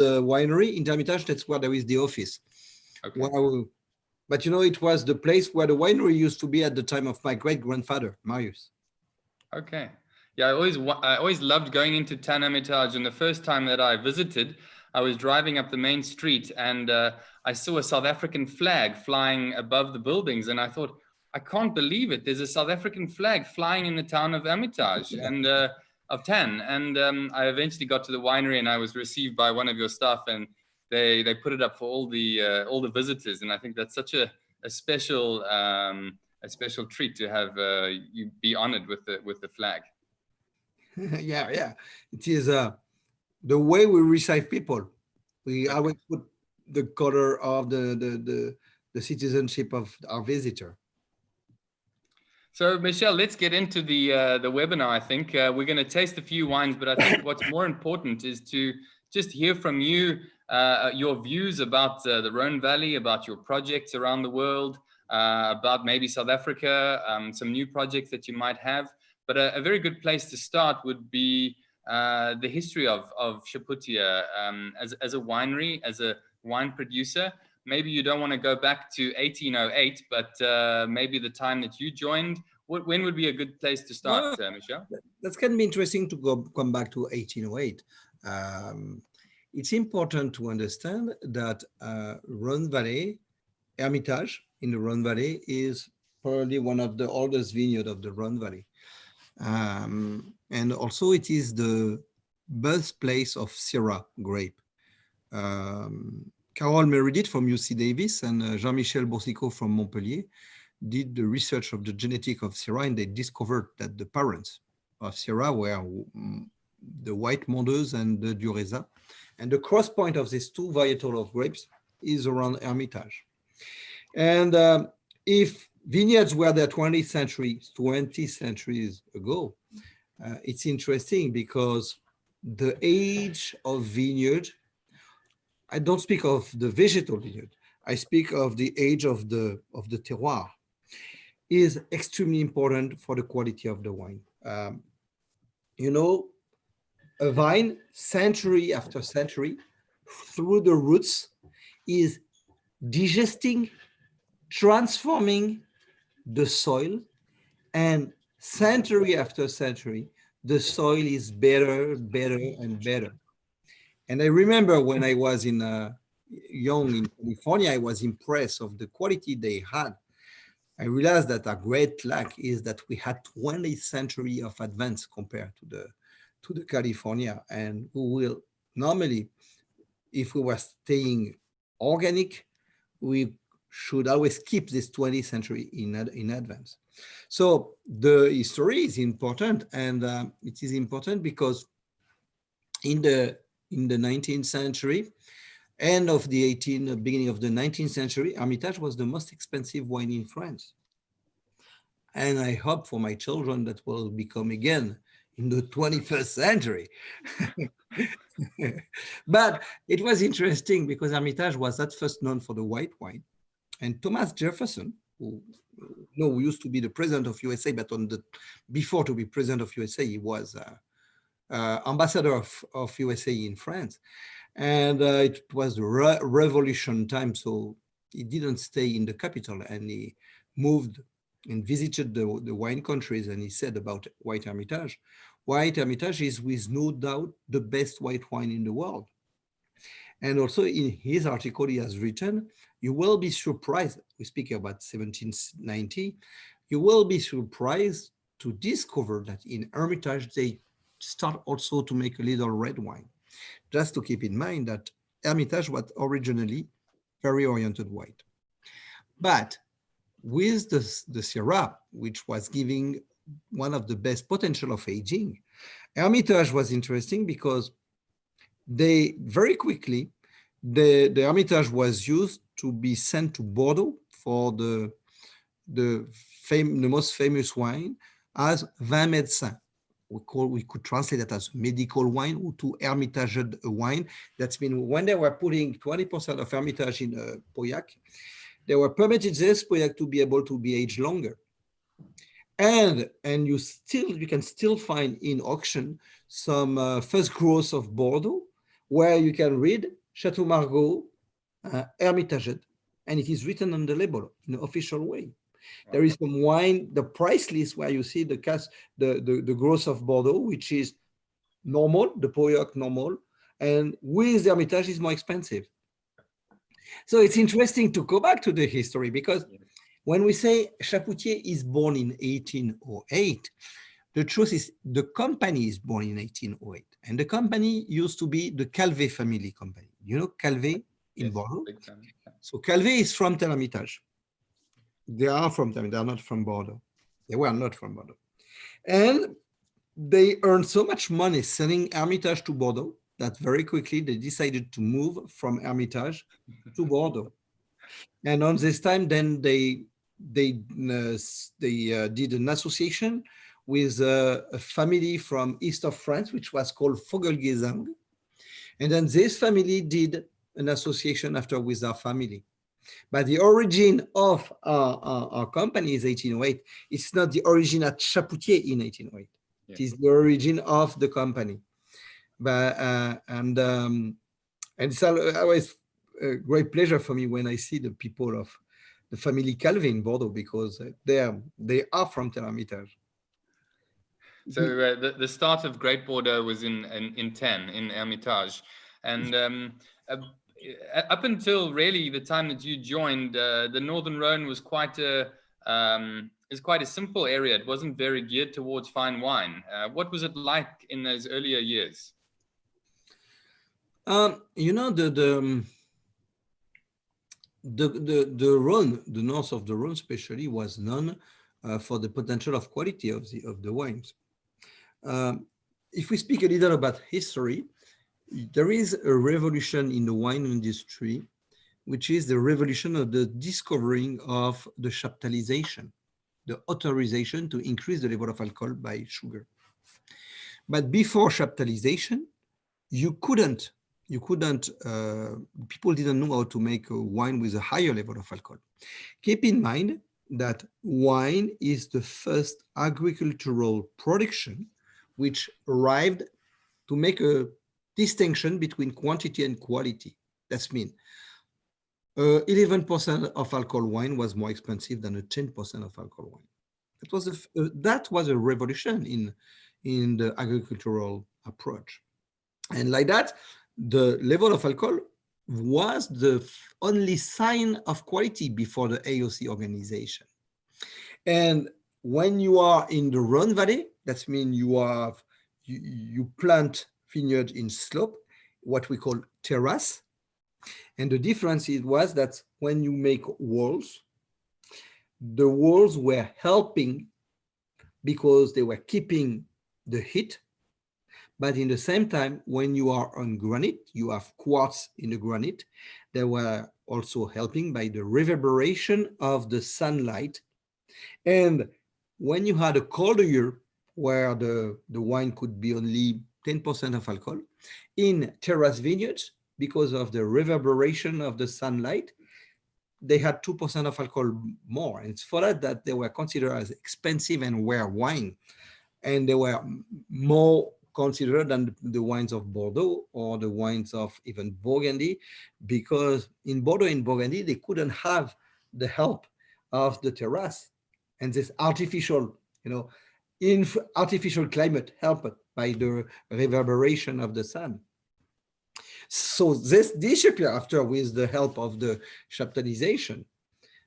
the winery in Hermitage, that's where there is the office. Okay. Wow. But you know, it was the place where the winery used to be at the time of my great-grandfather, Marius. Okay. Yeah, I always loved going into Tan Hermitage, and the first time that I visited, I was driving up the main street and I saw a South African flag flying above the buildings, and I thought, I can't believe it. There's a South African flag flying in the town of Hermitage and of Tan. And I eventually got to the winery, and I was received by one of your staff, and they put it up for all the visitors, and I think that's such a special treat to have you be honored with the flag. Yeah. It is the way we receive people. We always put the color of the citizenship of our visitor. So, Michel, let's get into the webinar. I think we're going to taste a few wines, but I think what's more important is to just hear from you your views about the Rhone Valley, about your projects around the world, about maybe South Africa, some new projects that you might have. But a very good place to start would be the history of Chapoutier as a winery, as a wine producer. Maybe you don't want to go back to 1808, but maybe the time that you joined. When would be a good place to start, Michel? That's going to be interesting to come back to 1808. It's important to understand that Rhone Valley, Hermitage in the Rhone Valley is probably one of the oldest vineyards of the Rhone Valley. And also it is the birthplace of Syrah grape. Carole Meredith from UC Davis and Jean-Michel Boursicot from Montpellier did the research of the genetic of Syrah, and they discovered that the parents of Syrah were the white Mondeuse and the Dureza. And the cross point of these two varietal of grapes is around Hermitage. And if vineyards were there 20 centuries ago, it's interesting because the age of vineyard, I don't speak of the vegetal vineyard, I speak of the age of the terroir, is extremely important for the quality of the wine. You know, a vine, century after century, through the roots, is digesting, transforming the soil, and century after century, the soil is better and better. And I remember when I was young in California, I was impressed of the quality they had. I realized that our great lack is that we had 20th century of advance compared to the California, and we will normally, if we were staying organic, we should always keep this 20th century in advance. So the history is important, and it is important because in the 19th century, end of the 18th, beginning of the 19th century, Hermitage was the most expensive wine in France. And I hope for my children that will become again in the 21st century. But it was interesting because Hermitage was at first known for the white wine. And Thomas Jefferson, who used to be the president of USA, but before to be president of USA, he was ambassador of USA in France. And it was the revolution time, so he didn't stay in the capital, and he moved and visited the wine countries, and he said about White Hermitage is with no doubt the best white wine in the world. And also in his article, he has written, you will be surprised, we speak about 1790, you will be surprised to discover that in Hermitage, they start also to make a little red wine. Just to keep in mind that Hermitage was originally very oriented white. But with the Syrah, which was giving one of the best potential of aging, Hermitage was interesting because they very quickly, the Hermitage was used to be sent to Bordeaux for the most famous wine as vin médecin. We could translate that as medical wine, or to Hermitage wine. That's mean when they were putting 20% of Hermitage in a Pauillac, they were permitted this Pauillac to be able to be aged longer. And you can still find in auction some first growth of Bordeaux, where you can read Chateau Margaux, Hermitage, and it is written on the label in an official way. There is some wine, the price list where you see the growth of Bordeaux, which is normal, the Pauillac normal, and with the Hermitage is more expensive. So it's interesting to go back to the history, because when we say Chapoutier is born in 1808, the truth is the company is born in 1808, and the company used to be the Calvé family company. You know Calvé in Bordeaux? So Calvé is from Hermitage. They are from them. They are not from Bordeaux. They were not from Bordeaux. And they earned so much money selling Hermitage to Bordeaux that very quickly they decided to move from Hermitage to Bordeaux. And on this time, then they did an association with a family from east of France, which was called Fogelgesang. And then this family did an association after with our family. But the origin of our company is 1808. It's not the origin at Chapoutier in 1808. Yeah. It is the origin of the company. But and it's always a great pleasure for me when I see the people of the family Calvé in Bordeaux, because they are from Hermitage. So the start of Great Bordeaux was in Hermitage, and up until really the time that you joined, the Northern Rhone was quite a simple area. It wasn't very geared towards fine wine. What was it like in those earlier years? You know, the Rhone, the north of the Rhone especially, was known for the potential of quality of the wines. If we speak a little about history, there is a revolution in the wine industry, which is the revolution of the discovering of the chaptalization, the authorization to increase the level of alcohol by sugar. But before chaptalization, people didn't know how to make a wine with a higher level of alcohol. Keep in mind that wine is the first agricultural production which arrived to make a distinction between quantity and quality. That's mean 11% of alcohol wine was more expensive than a 10% of alcohol wine. That was a revolution in the agricultural approach. And like that, the level of alcohol was the only sign of quality before the AOC organization. And when you are in the Rhone Valley, that means you plant vineyard in slope, what we call terrace. And the difference was that when you make walls, the walls were helping because they were keeping the heat. But in the same time, when you are on granite, you have quartz in the granite. They were also helping by the reverberation of the sunlight. And when you had a colder year where the wine could be only 10% of alcohol, in terrace vineyards, because of the reverberation of the sunlight, they had 2% of alcohol more. And it's for that they were considered as expensive and rare wine. And they were more considered than the wines of Bordeaux or the wines of even Burgundy, because in Bordeaux and Burgundy, they couldn't have the help of the terrace and this artificial, artificial climate helped by the reverberation of the sun. So this disappeared after with the help of the chaptalization.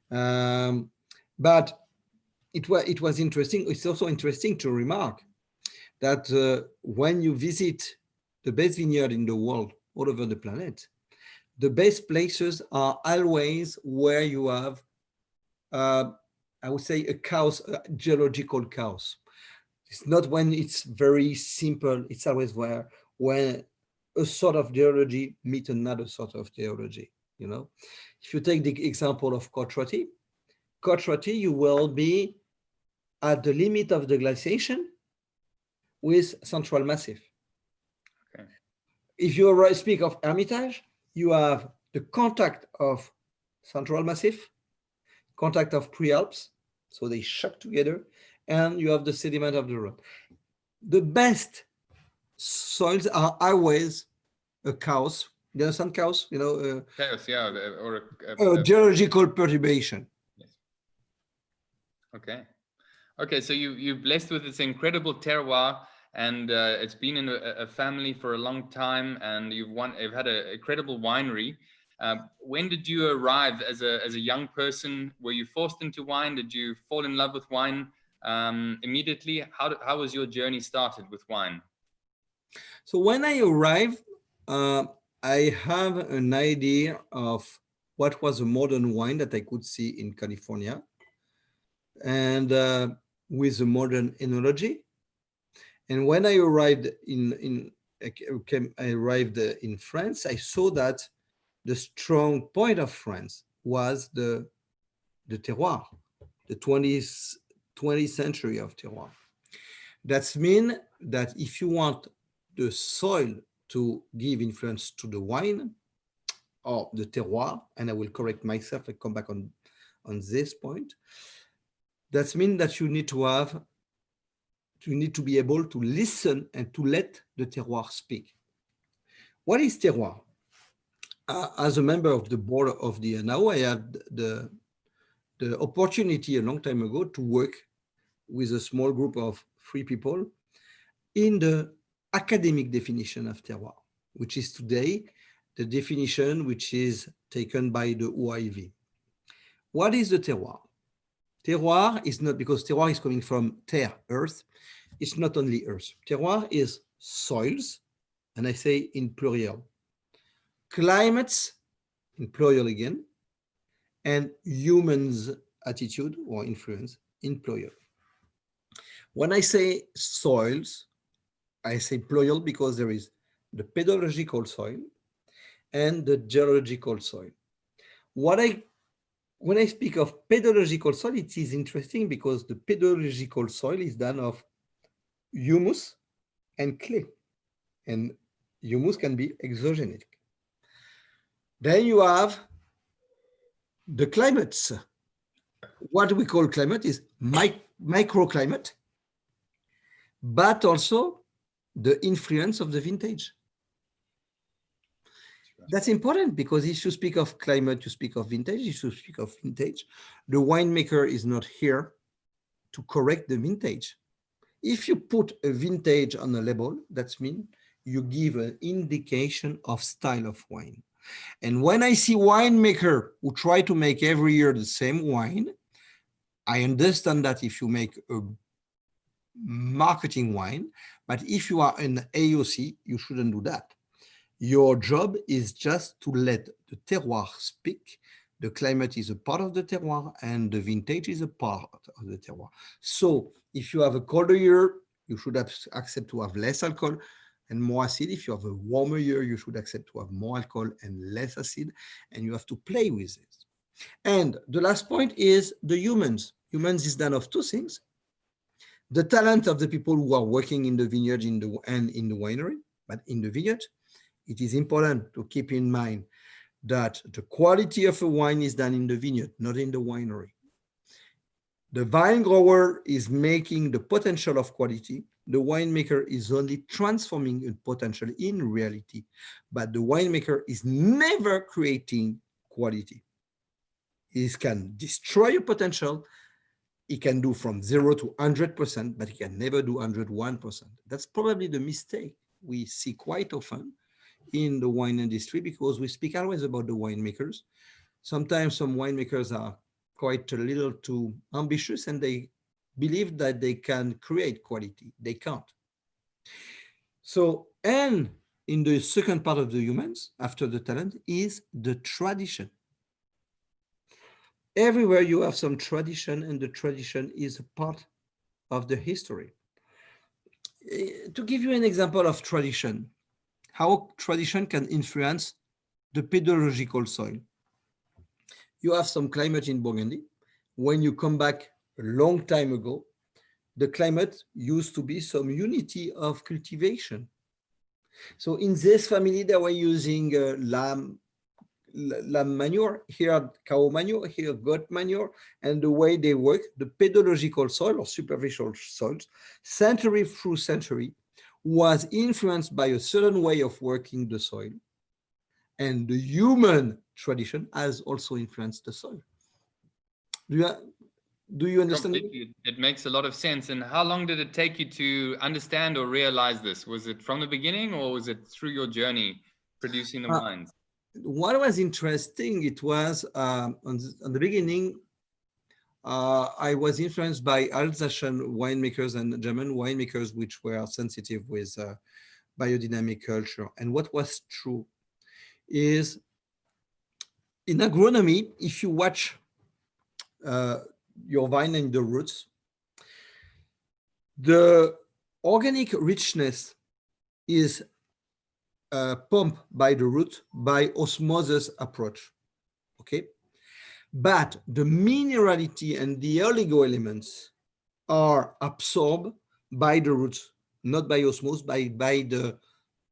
But it was interesting. It's also interesting to remark that when you visit the best vineyard in the world, all over the planet, the best places are always where you have, I would say, a geological chaos. It's not when it's very simple. It's always when a sort of geology meets another sort of geology. If you take the example of Côte-Rôtie, you will be at the limit of the glaciation with Central Massif. Okay. If you speak of Hermitage, you have the contact of Central Massif, contact of Prealps, so they shock together, and you have the sediment of the Rhone. The best soils are always chaos. You understand chaos? You know, Chaos, yeah, or geological perturbation. yes. Okay. Okay, so you're blessed with this incredible terroir, and it's been in a family for a long time, and you've had an incredible winery. When did you arrive as a young person? Were you forced into wine? Did you fall in love with wine immediately? How was your journey started with wine? So when I arrived, I have an idea of what was a modern wine that I could see in California, and with a modern enology. And when I arrived in France, I saw that the strong point of France was the terroir, the 20th century of terroir. That means that if you want the soil to give influence to the wine or the terroir, and I will correct myself and come back on this point, that means that you need to be able to listen and to let the terroir speak. What is terroir? As a member of the board of the NAO, I had the opportunity a long time ago to work with a small group of 3 people in the academic definition of terroir, which is today the definition which is taken by the OIV. What is the terroir? Terroir is not, because terroir is coming from terre, earth. It's not only earth. Terroir is soils, and I say in plural, climates, in plural again, and humans' attitude or influence, in plural. When I say soils, I say plural because there is the pedological soil and the geological soil. When I speak of pedological soil, it is interesting because the pedological soil is done of humus and clay, and humus can be exogenic. Then you have the climates. What we call climate is microclimate, but also the influence of the vintage. That's important because if you speak of climate, you speak of vintage. If you speak of vintage, the winemaker is not here to correct the vintage. If you put a vintage on a label, that means you give an indication of style of wine. And when I see winemaker who try to make every year the same wine, I understand that if you make a marketing wine, but if you are an AOC, you shouldn't do that. Your job is just to let the terroir speak. The climate is a part of the terroir and the vintage is a part of the terroir. So if you have a colder year, you should accept to have less alcohol and more acid. If you have a warmer year, you should accept to have more alcohol and less acid, and you have to play with this. And the last point is the humans. Humans is done of 2 things. The talent of the people who are working in the vineyard and in the winery, but in the vineyard, it is important to keep in mind that the quality of a wine is done in the vineyard, not in the winery. The vine grower is making the potential of quality. The winemaker is only transforming a potential in reality, but the winemaker is never creating quality. He can destroy a potential. He can do from 0 to 100%, but he can never do 101%. That's probably the mistake we see quite often in the wine industry, because we speak always about the winemakers. Sometimes some winemakers are quite a little too ambitious and they believe that they can create quality. They can't. So, and in the second part of the humans, after the talent, is the tradition. Everywhere you have some tradition, and the tradition is a part of the history. To give you an example of tradition, how tradition can influence the pedological soil. You have some climate in Burgundy. When you come back a long time ago, the climate used to be some unity of cultivation. So in this family, they were using lamb manure, here cow manure, here goat manure, and the way they work, the pedological soil or superficial soils, century through century, was influenced by a certain way of working the soil, and the human tradition has also influenced the soil. Do you understand? Completely. It makes a lot of sense. And how long did it take you to understand or realize this? Was it from the beginning, or was it through your journey producing the wines? What was interesting, it was on the beginning, I was influenced by Alsatian winemakers and German winemakers, which were sensitive with biodynamic culture. And what was true is, in agronomy, if you watch your vine and the roots, the organic richness is pumped by the root by osmosis approach, okay? But the minerality and the oligo elements are absorbed by the roots, not by osmosis, by the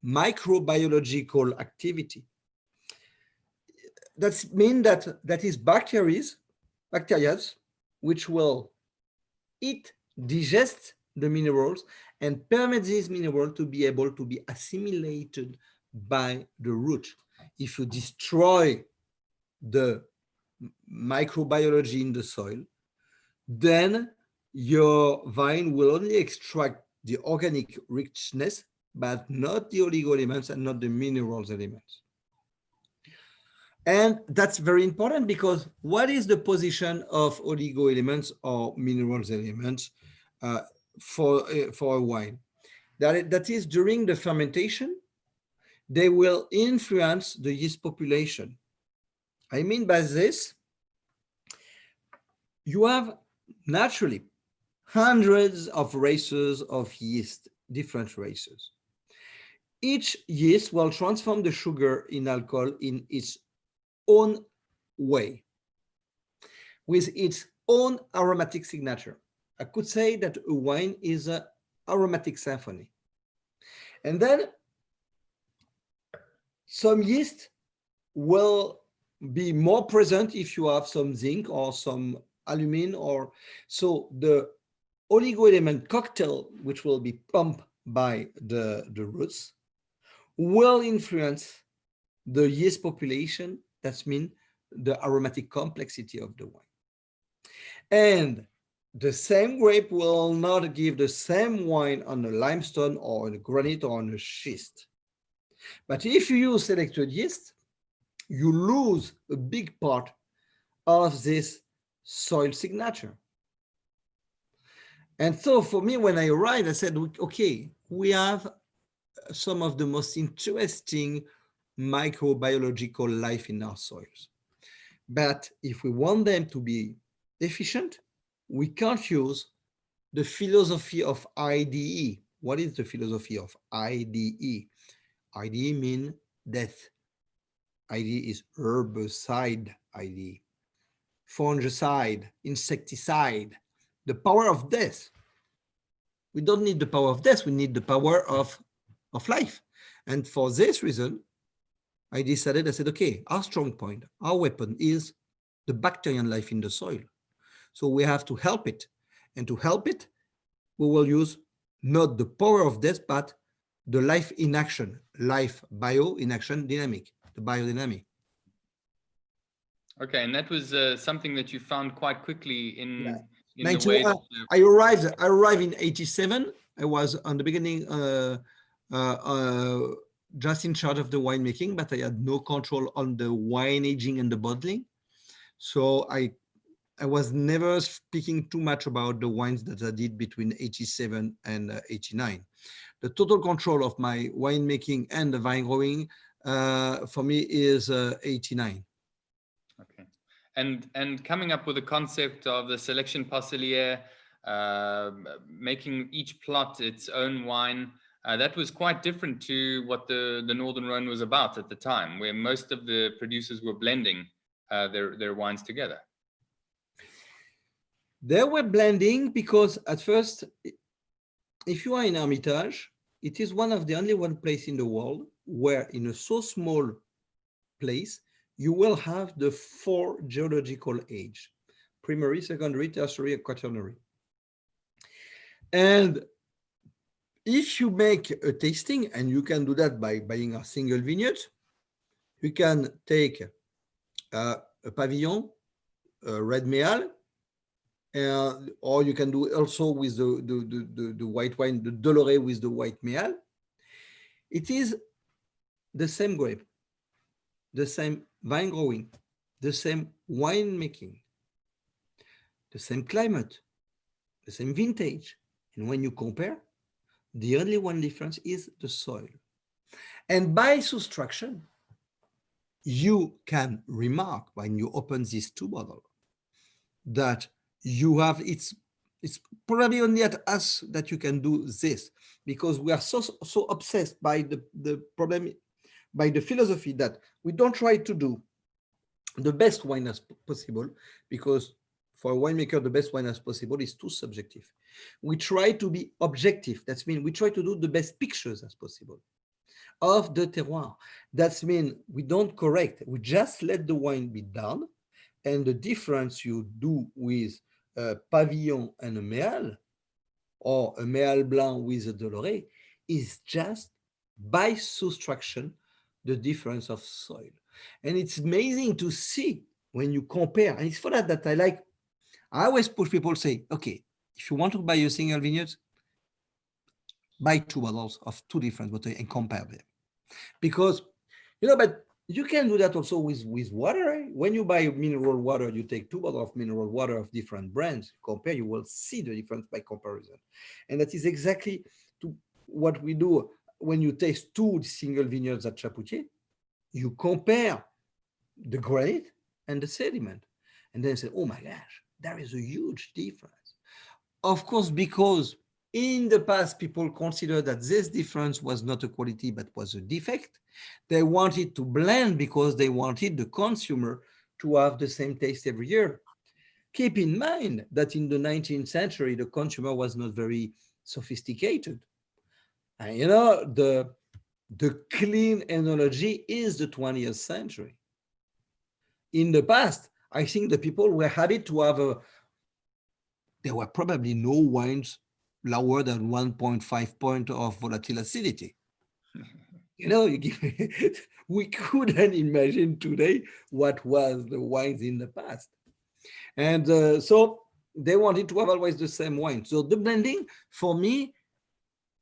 microbiological activity. That means that is bacteria which will eat, digest the minerals and permit these minerals to be able to be assimilated by the root. If you destroy the microbiology in the soil, then your vine will only extract the organic richness, but not the oligo elements and not the minerals elements. And that's very important, because what is the position of oligo elements or minerals elements for a wine? That is, during the fermentation, they will influence the yeast population. I mean by this, you have naturally hundreds of races of yeast, different races. Each yeast will transform the sugar in alcohol in its own way, with its own aromatic signature. I could say that a wine is an aromatic symphony. And then some yeast will be more present if you have some zinc or some aluminum, or so the oligo element cocktail, which will be pumped by the roots, will influence the yeast population. That means the aromatic complexity of the wine. And the same grape will not give the same wine on a limestone or on a granite or on a schist. But if you use selected yeast, you lose a big part of this soil signature. And so for me, when I arrived, I said, okay, we have some of the most interesting microbiological life in our soils. But if we want them to be efficient, we can't use the philosophy of IDE. What is the philosophy of IDE? IDE means death. IDE is herbicide IDE, fungicide, insecticide, the power of death. We don't need the power of death, we need the power of life. And for this reason, I said, okay, our strong point, our weapon is the bacterial life in the soil. So we have to help it. And to help it, we will use not the power of death, but the life in action, life, bio in action, dynamic, the biodynamic. Okay, and that was something that you found quite quickly in the 91, way that I arrived in 87. I was on the beginning just in charge of the winemaking, but I had no control on the wine aging and the bottling. So I was never speaking too much about the wines that I did between 87 and 89. The total control of my winemaking and the vine growing for me is 89. Okay. And coming up with the concept of the selection parcelier, making each plot its own wine, that was quite different to what the Northern Rhone was about at the time, where most of the producers were blending their wines together. They were blending because at first, if you are in Hermitage, it is one of the only one place in the world where in a so small place, you will have the 4 geological age: primary, secondary, tertiary, and quaternary. And if you make a tasting, and you can do that by buying a single vineyard, you can take a pavillon, a red méal, or you can do also with the white wine, the Doloré with the white méal. It is the same grape, the same vine growing, the same wine making, the same climate, the same vintage. And when you compare, the only one difference is the soil. And by subtraction, you can remark when you open these two bottles that you have, it's probably only at us that you can do this, because we are so obsessed by the problem, by the philosophy that we don't try to do the best wine as possible, because for a winemaker, the best wine as possible is too subjective. We try to be objective. That means we try to do the best pictures as possible of the terroir. That means we don't correct. We just let the wine be done. And the difference you do with a pavillon and a méal, or a méal blanc with a Doloré, is just by subtraction the difference of soil. And it's amazing to see when you compare. And it's for that that I always push people, say, okay, if you want to buy a single vineyard, buy two bottles of two different bottles and compare them. Because, but you can do that also with water. Eh? When you buy mineral water, you take two bottles of mineral water of different brands, compare, you will see the difference by comparison. And that is exactly what we do when you taste two single vineyards at Chapoutier. You compare the granite and the sediment, and then say, oh my gosh, there is a huge difference. Of course, because in the past, people considered that this difference was not a quality, but was a defect. They wanted to blend because they wanted the consumer to have the same taste every year. Keep in mind that in the 19th century, the consumer was not very sophisticated. And the clean enology is the 20th century. In the past, I think the people were happy to have there were probably no wines lower than 1.5 point of volatile acidity. We couldn't imagine today what was the wines in the past. And so they wanted to have always the same wine. So the blending, for me,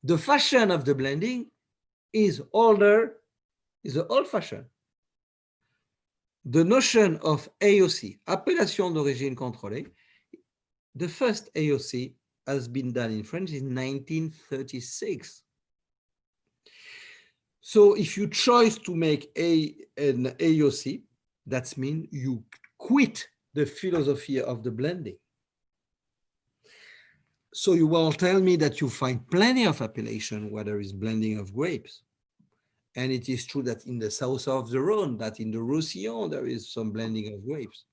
the fashion of the blending is older, is the old fashion. The notion of AOC, Appellation d'origine contrôlée, the first AOC has been done in France in 1936. So if you choose to make an AOC, that means you quit the philosophy of the blending. So you will tell me that you find plenty of appellation where there is blending of grapes. And it is true that in the south of the Rhone, that in the Roussillon, there is some blending of grapes.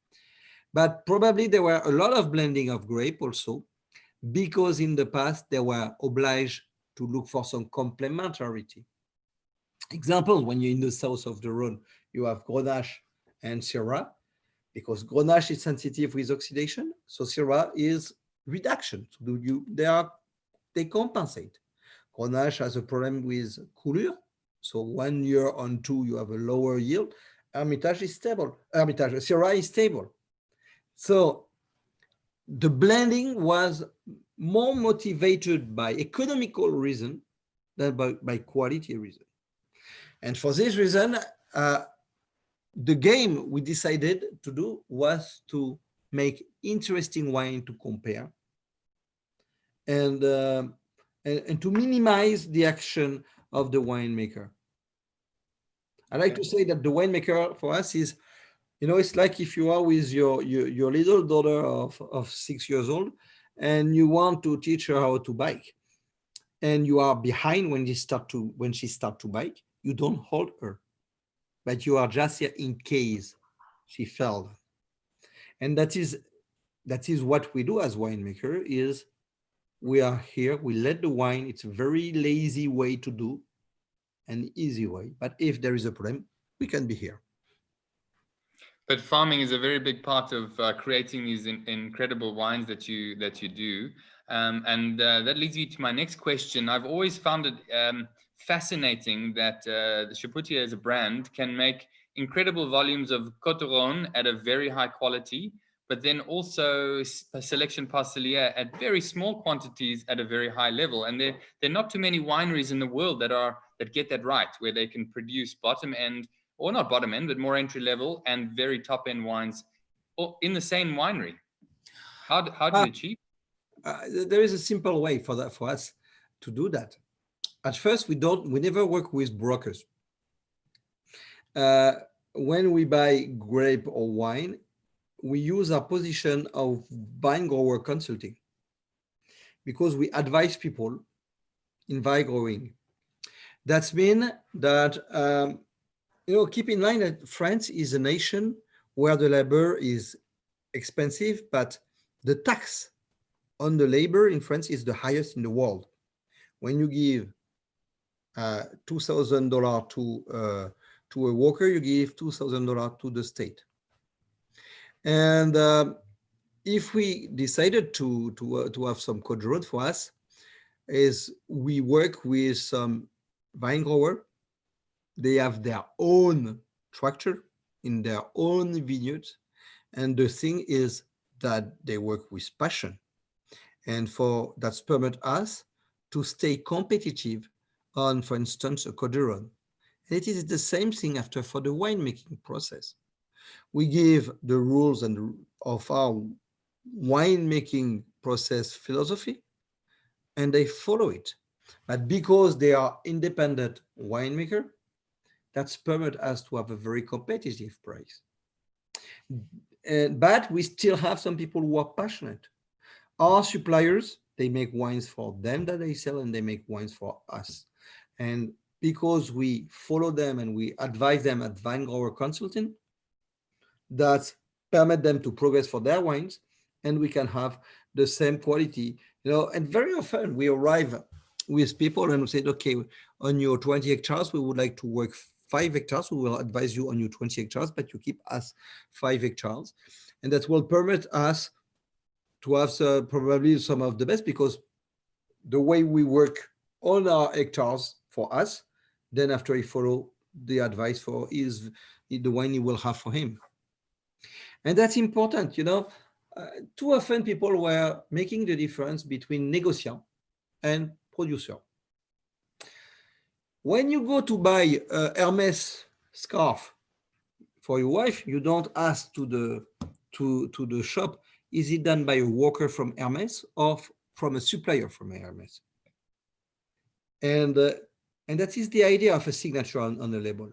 But probably there were a lot of blending of grape also, because in the past, they were obliged to look for some complementarity. Example, when you're in the south of the Rhone, you have Grenache and Syrah, because Grenache is sensitive with oxidation, so Syrah is reduction. So they compensate. Grenache has a problem with coulure, so 1 year on two, you have a lower yield. Hermitage is stable. Syrah is stable. So the blending was more motivated by economical reason than by quality reason. And for this reason, the game we decided to do was to make interesting wine to compare and to minimize the action of the winemaker. I like to say that the winemaker for us is, it's like if you are with your little daughter of 6 years old and you want to teach her how to bike, and you are behind when she start to bike, you don't hold her, but you are just here in case she fell. And that is what we do as winemaker, is we are here, we let the wine, it's a very lazy way to do, an easy way, but if there is a problem, we can be here. But farming is a very big part of creating these incredible wines that you do. That leads me to my next question. I've always found it fascinating that the Chapoutier as a brand can make incredible volumes of Coteron at a very high quality, but then also selection Parcelier at very small quantities at a very high level. And there are not too many wineries in the world that get that right, where they can produce bottom end, or not bottom end, but more entry level and very top end wines in the same winery. How do you achieve? There is a simple way for us to do that. At first, we never work with brokers. When we buy grape or wine, we use our position of vine grower consulting, because we advise people in vine growing. That's mean that keep in mind that France is a nation where the labor is expensive, but the tax on the labor in France is the highest in the world. When you give $2,000 to a worker, you give $2,000 to the state. And if we decided to have some Coteron for us, is we work with some vine grower. They have their own tractor in their own vineyards, and the thing is that they work with passion, and that's permit us to stay competitive on, for instance, a Coteron. And it is the same thing after for the winemaking process. We give the rules of our winemaking process philosophy, and they follow it. But because they are independent winemaker, that's permit us to have a very competitive price. But we still have some people who are passionate. Our suppliers, they make wines for them that they sell, and they make wines for us. And because we follow them and we advise them at vine grower consulting, that permit them to progress for their wines, and we can have the same quality. And very often we arrive with people and we say, okay, on your 20 hectares, we would like to work 5 hectares. We will advise you on your 20 hectares, but you keep us 5 hectares. And that will permit us to have probably some of the best, because the way we work on our hectares for us, then after he follow the advice for the wine he will have for him. And that's important. Too often people were making the difference between négociant and producer. When you go to buy a Hermès scarf for your wife, you don't ask to the shop, is it done by a worker from Hermès or from a supplier from Hermès? And that is the idea of a signature on the label.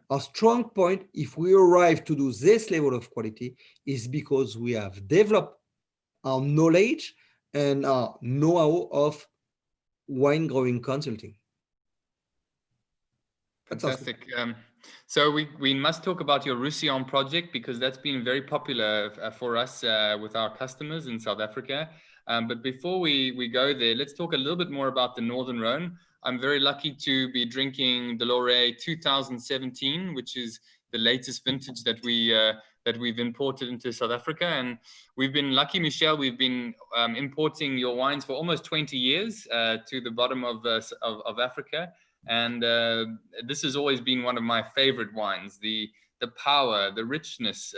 Our strong point, if we arrive to do this level of quality, is because we have developed our knowledge and our know-how of wine growing consulting. Fantastic. So we must talk about your Roussillon project, because that's been very popular for us with our customers in South Africa. But before we go there, let's talk a little bit more about the Northern Rhone. I'm very lucky to be drinking Deloré 2017, which is the latest vintage that we've imported into South Africa. And we've been lucky, Michel, we've been importing your wines for almost 20 years to the bottom of Africa. And this has always been one of my favorite wines. The power, the richness,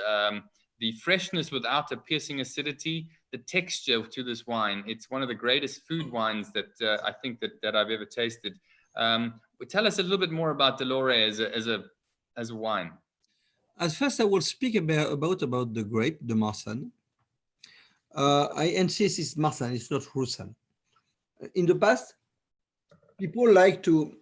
the freshness without a piercing acidity, the texture to this wine. It's one of the greatest food wines that I think that I've ever tasted. Tell us a little bit more about Deloré as a wine. At first, I will speak about the grape, the Marsanne. I insist it's Marsanne, it's not Roussanne. In the past, people like to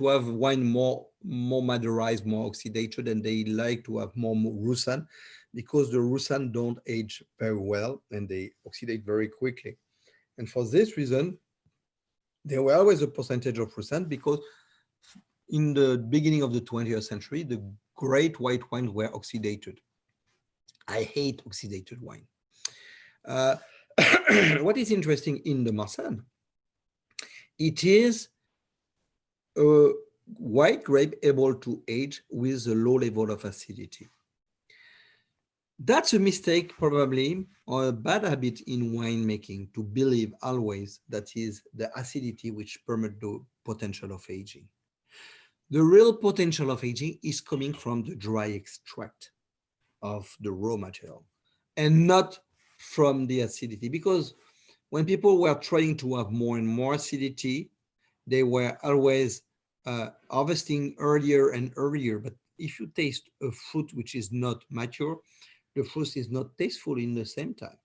have wine more maderized, more oxidated, and they like to have more Roussanne, because the Roussanne don't age very well and they oxidate very quickly. And for this reason, there were always a percentage of Roussanne, because in the beginning of the 20th century, the great white wines were oxidated. I hate oxidated wine. What is interesting in the Marsanne, it is a white grape able to age with a low level of acidity. That's a mistake probably, or a bad habit in winemaking, to believe always that is the acidity which permit the potential of aging. The real potential of aging is coming from the dry extract of the raw material and not from the acidity. Because when people were trying to have more and more acidity, they were always harvesting earlier and earlier. But if you taste a fruit which is not mature, the fruit is not tasteful in the same time.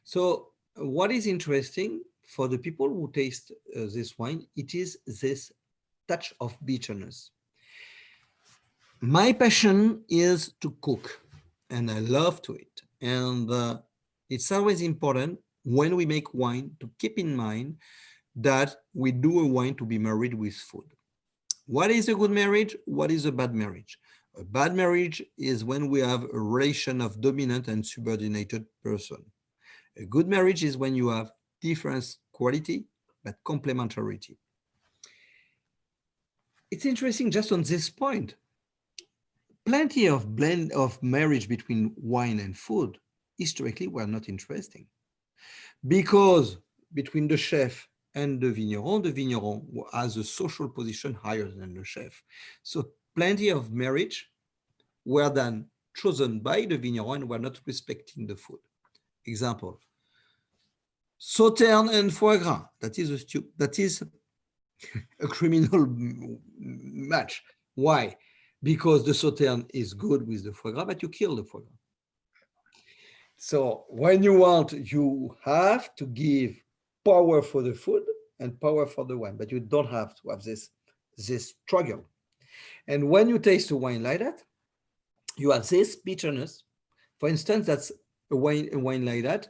So what is interesting for the people who taste this wine, it is this touch of bitterness. My passion is to cook, and I love to eat. And it's always important when we make wine to keep in mind that we do a wine to be married with food. What is a good marriage? What is a bad marriage? A bad marriage is when we have a relation of dominant and subordinated person. A good marriage is when you have different quality but complementarity. It's interesting just on this point. Plenty of blend of marriage between wine and food historically were not interesting because between the chef and the vigneron has a social position higher than the chef. So plenty of marriage were then chosen by the vigneron and were not respecting the food. Example, Sauterne and foie gras. That is a criminal match. Why? Because the Sauterne is good with the foie gras, but you kill the foie gras. So when you want, you have to give power for the food and power for the wine, but you don't have to have this struggle. And when you taste a wine like that, you have this bitterness. For instance, that's a wine like that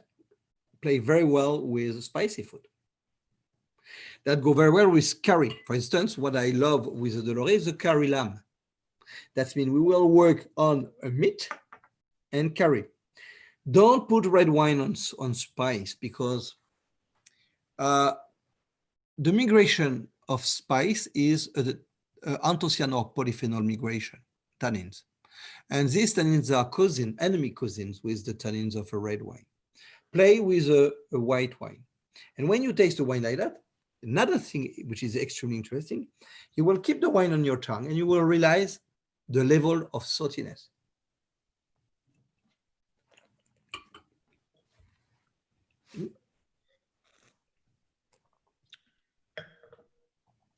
play very well with spicy food. That go very well with curry. For instance, what I love with the Deloré is the curry lamb. That means we will work on a meat and curry. Don't put red wine on spice because the migration of spice is anthocyane or polyphenol migration, tannins. And these tannins are enemy cousins with the tannins of a red wine. Play with a white wine. And when you taste a wine like that, another thing which is extremely interesting, you will keep the wine on your tongue and you will realize the level of saltiness.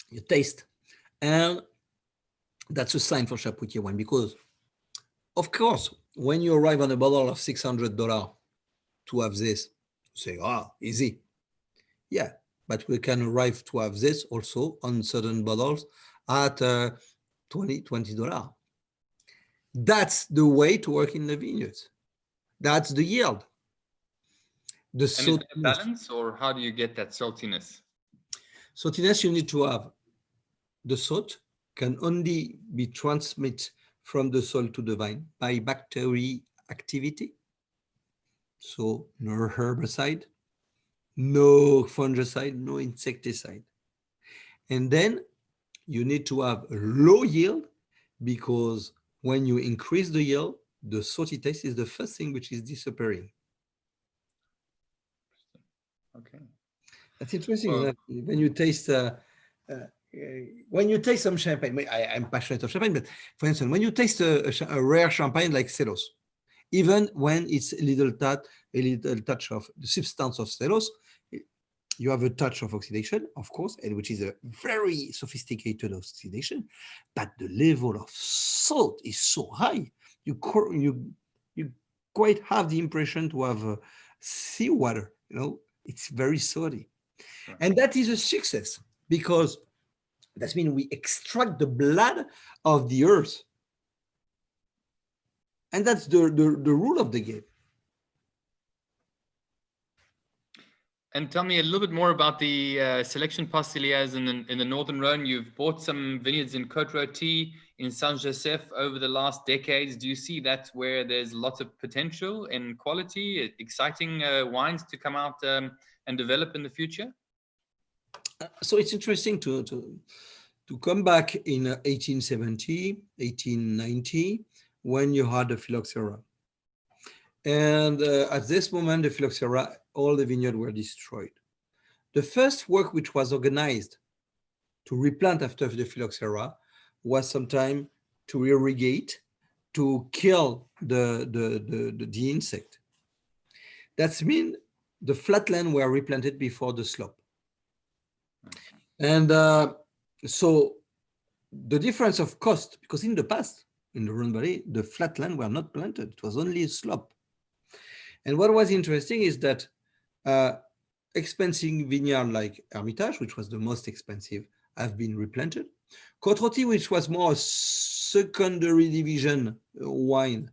You taste. And that's a sign for Chapoutier wine because, of course, when you arrive on a bottle of $600 to have this, you say, easy. Yeah, but we can arrive to have this also on certain bottles at $20. That's the way to work in the vineyards. That's the yield. And is it a balance, or how do you get that saltiness? Saltiness, you need to have the salt can only be transmitted from the soil to the vine by bacterial activity. So no herbicide, no fungicide, no insecticide. And then you need to have a low yield because when you increase the yield, the salty taste is the first thing which is disappearing. Okay. That's interesting. Well, when you taste some champagne, I'm passionate of champagne, but for instance, when you taste a rare champagne like Cellar, even when it's a little touch of the substance of Cellar, you have a touch of oxidation, of course, and which is a very sophisticated oxidation, but the level of salt is so high, you quite have the impression to have seawater. It's very salty. Right. And that is a success because that means we extract the blood of the earth. And that's the rule of the game. And tell me a little bit more about the Selection Parceliers in the Northern Rhone. You've bought some vineyards in Côte-Rôtie, in Saint-Joseph over the last decades. Do you see that where there's lots of potential in quality, exciting wines to come out and develop in the future? So it's interesting to come back in 1870, 1890, when you had the phylloxera. And at this moment, the phylloxera, all the vineyards were destroyed. The first work which was organized to replant after the phylloxera was sometime to irrigate, to kill the insect. That means the flatland were replanted before the slope. And so the difference of cost, because in the past, in the Rhone Valley, the flatland were not planted. It was only a slope. And what was interesting is that expensive vineyard like Hermitage, which was the most expensive, have been replanted. Côte-Rôtie, which was more a secondary division wine,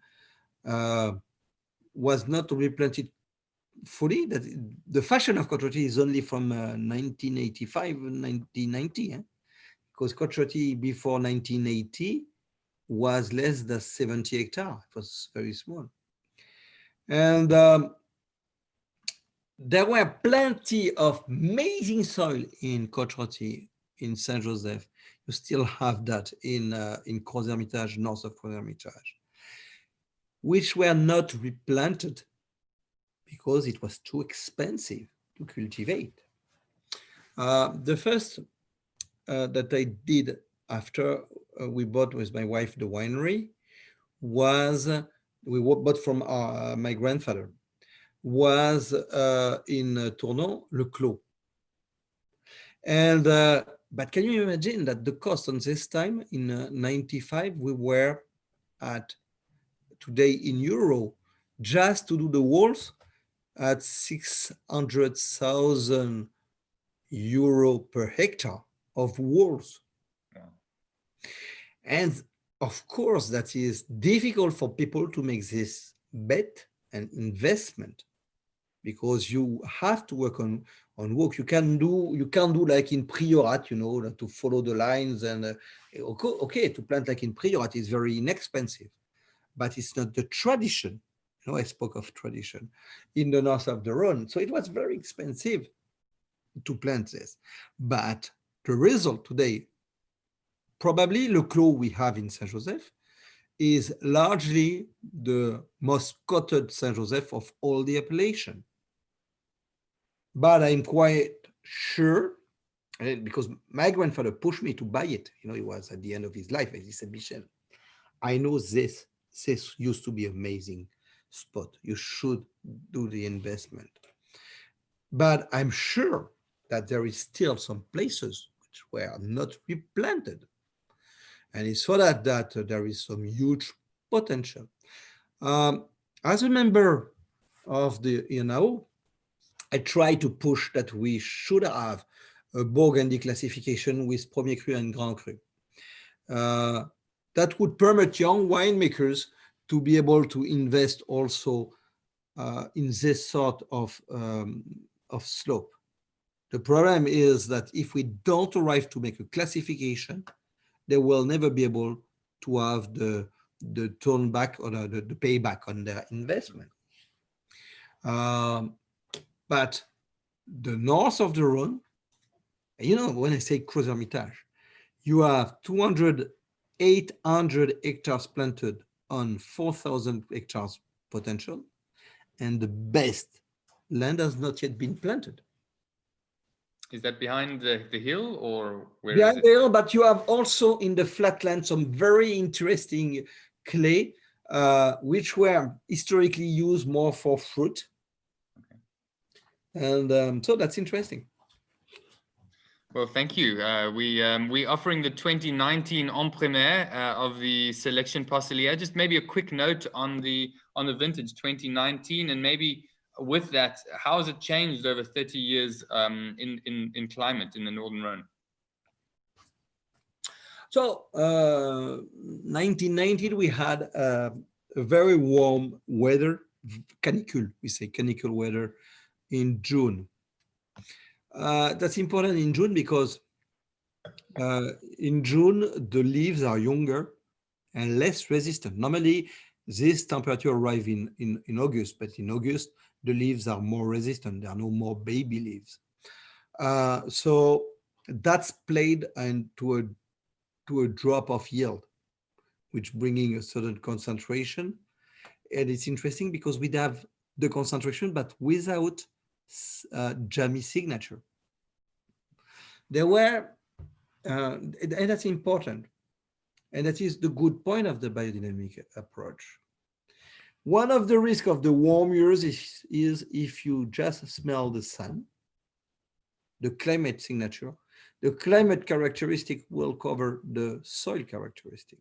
was not replanted fully. That the fashion of Côte-Rôtie is only from 1985, 1990, because Côte-Rôtie before 1980 was less than 70 hectares. It was very small. And there were plenty of amazing soil in Côte-Rôtie, in Saint-Joseph. You still have that in Crozes-Hermitage, north of Crozes-Hermitage, which were not replanted because it was too expensive to cultivate. The first that I did after we bought with my wife the winery was, we bought from my grandfather, was in Tournon, Le Clos. And, but can you imagine that the cost on this time in 95, we were at, today in euro, just to do the walls at 600,000 euro per hectare of walls. Yeah. And of course, that is difficult for people to make this bet and investment, because you have to work on work. You can't do like in Priorat, you know, to follow the lines and okay, to plant like in Priorat is very inexpensive, but it's not the tradition. You know, I spoke of tradition in the north of the Rhone, so it was very expensive to plant this. But the result today, probably Le Clos we have in Saint-Joseph, is largely the most coted Saint-Joseph of all the appellation. But I'm quite sure, because my grandfather pushed me to buy it. You know, he was at the end of his life, and he said, Michel, I know this used to be amazing spot. You should do the investment. But I'm sure that there is still some places which were not replanted. And it's for that there is some huge potential. As a member of the INAO, I try to push that we should have a Burgundy classification with Premier Cru and Grand Cru. That would permit young winemakers to be able to invest also in this sort of slope. The problem is that if we don't arrive to make a classification, they will never be able to have the turn back or the payback on their investment. But the north of the Rhone, you know, when I say Crozes-Hermitage, you have 800 hectares planted on 4,000 hectares potential, and the best land has not yet been planted. Is that behind the hill, or where behind is it? the hill, but you have also in the flatland some very interesting clay, which were historically used more for fruit. Okay. And so that's interesting. Well, thank you. We're offering the 2019 en primeur of the selection Parcel. Just maybe a quick note on the vintage 2019, and maybe with that, how has it changed over 30 years in climate in the Northern Rhone? So 1919, we had a very warm weather, canicule, we say canicule weather in June. That's important in June because in June, the leaves are younger and less resistant. Normally, this temperature arrives in August, but in August, the leaves are more resistant. There are no more baby leaves. So that's played into a drop of yield, which bringing a certain concentration. And it's interesting because we have the concentration, but without jammy signature. There were, and that's important. And that is the good point of the biodynamic approach. One of the risks of the warm years is if you just smell the sun, the climate signature, the climate characteristic will cover the soil characteristic.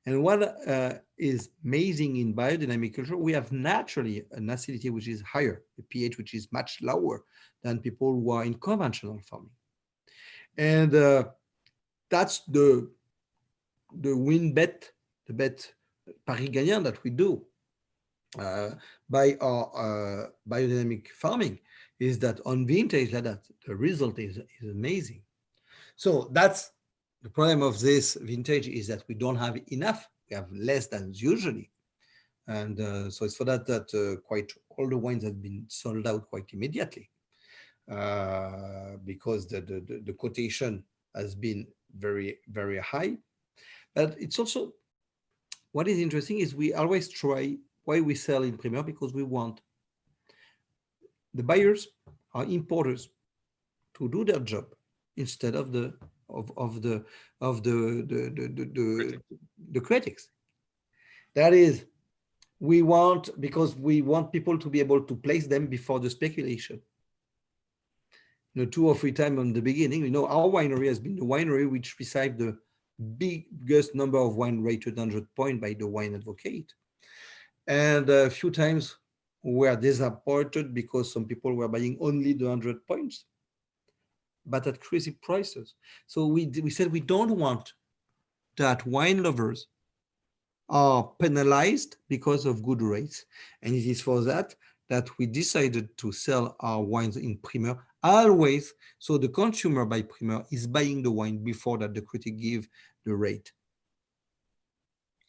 And what is amazing in biodynamic culture, we have naturally an acidity which is higher, a pH which is much lower than people who are in conventional farming. And that's the win bet, the bet Paris gagnant that we do by our biodynamic farming is that on vintage like that, the result is amazing. So that's the problem of this vintage is that we don't have enough. We have less than usually. And so it's for that quite all the wines have been sold out quite immediately because the quotation has been very, very high. But it's also, what is interesting is we always try, why we sell in primeur, because we want the buyers or importers to do their job instead of the critics. That is, we want, because we want people to be able to place them before the speculation. 2 or 3 times on the beginning, our winery has been the winery which received the biggest number of wine rated 100 points by the wine advocate. And a few times we were disappointed because some people were buying only the 100 points, but at crazy prices. So we said we don't want that wine lovers are penalized because of good rates. And it is for that we decided to sell our wines in primeur always. So the consumer by primeur is buying the wine before that the critic give the rate.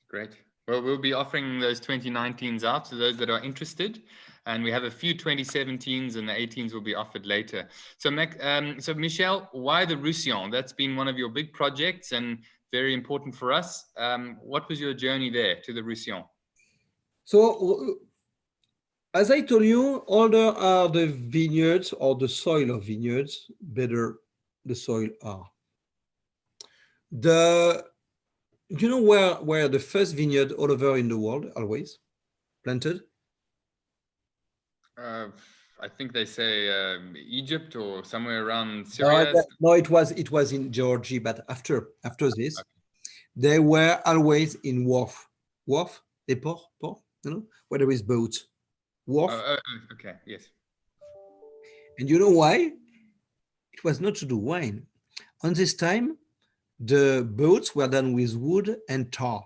Great. Well, we'll be offering those 2019s out to those that are interested. And we have a few 2017s and the 18s will be offered later. So, so Michel, why the Roussillon? That's been one of your big projects and very important for us. What was your journey there to the Roussillon? So, as I told you, older are the vineyards or the soil of vineyards, better the soil are. You know where the first vineyard all over in the world always planted? I think they say Egypt or somewhere around Syria. No, it was in Georgia, but after this, okay. They were always in wharf, les ports, where there is boats. Wharf. Okay, yes. And you know why? It was not to do wine. On this time, the boats were done with wood and tar.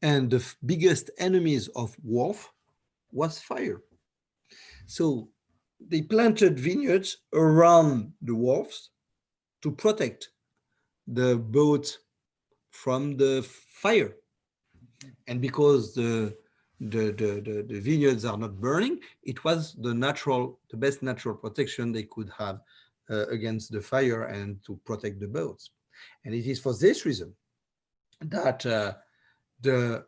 And the biggest enemies of wharf was fire. So they planted vineyards around the wharfs to protect the boats from the fire. And because the vineyards are not burning, it was the best natural protection they could have against the fire and to protect the boats. And it is for this reason that the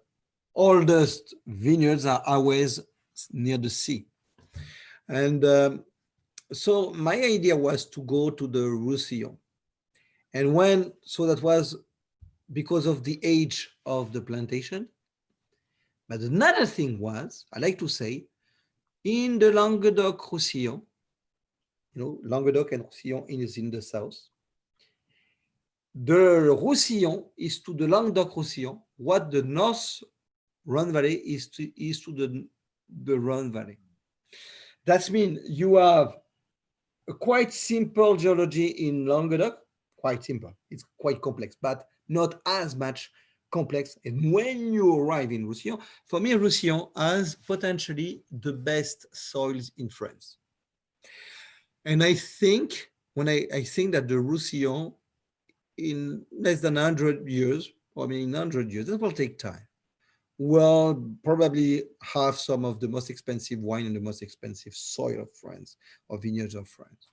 oldest vineyards are always near the sea. And so my idea was to go to the Roussillon. And so that was because of the age of the plantation. But another thing was, I like to say, in the Languedoc-Roussillon, Languedoc and Roussillon is in the south. The Roussillon is to the Languedoc-Roussillon what the North Rhone Valley is to the Rhone Valley. That means you have a quite simple geology in Languedoc, quite simple. It's quite complex, but not as much complex. And when you arrive in Roussillon, for me, Roussillon has potentially the best soils in France. And I think I think that the Roussillon in less than 100 years, in 100 years, it will take time, will probably have some of the most expensive wine and the most expensive soil of France, or vineyards of France.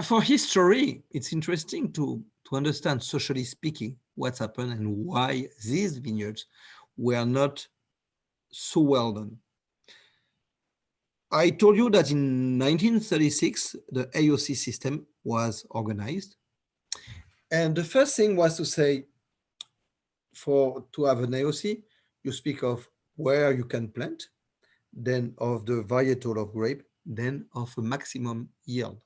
For history, it's interesting to understand, socially speaking, what's happened and why these vineyards were not so well done. I told you that in 1936, the AOC system was organized. And the first thing was to say, to have an AOC, you speak of where you can plant, then of the varietal of grape, then of a maximum yield.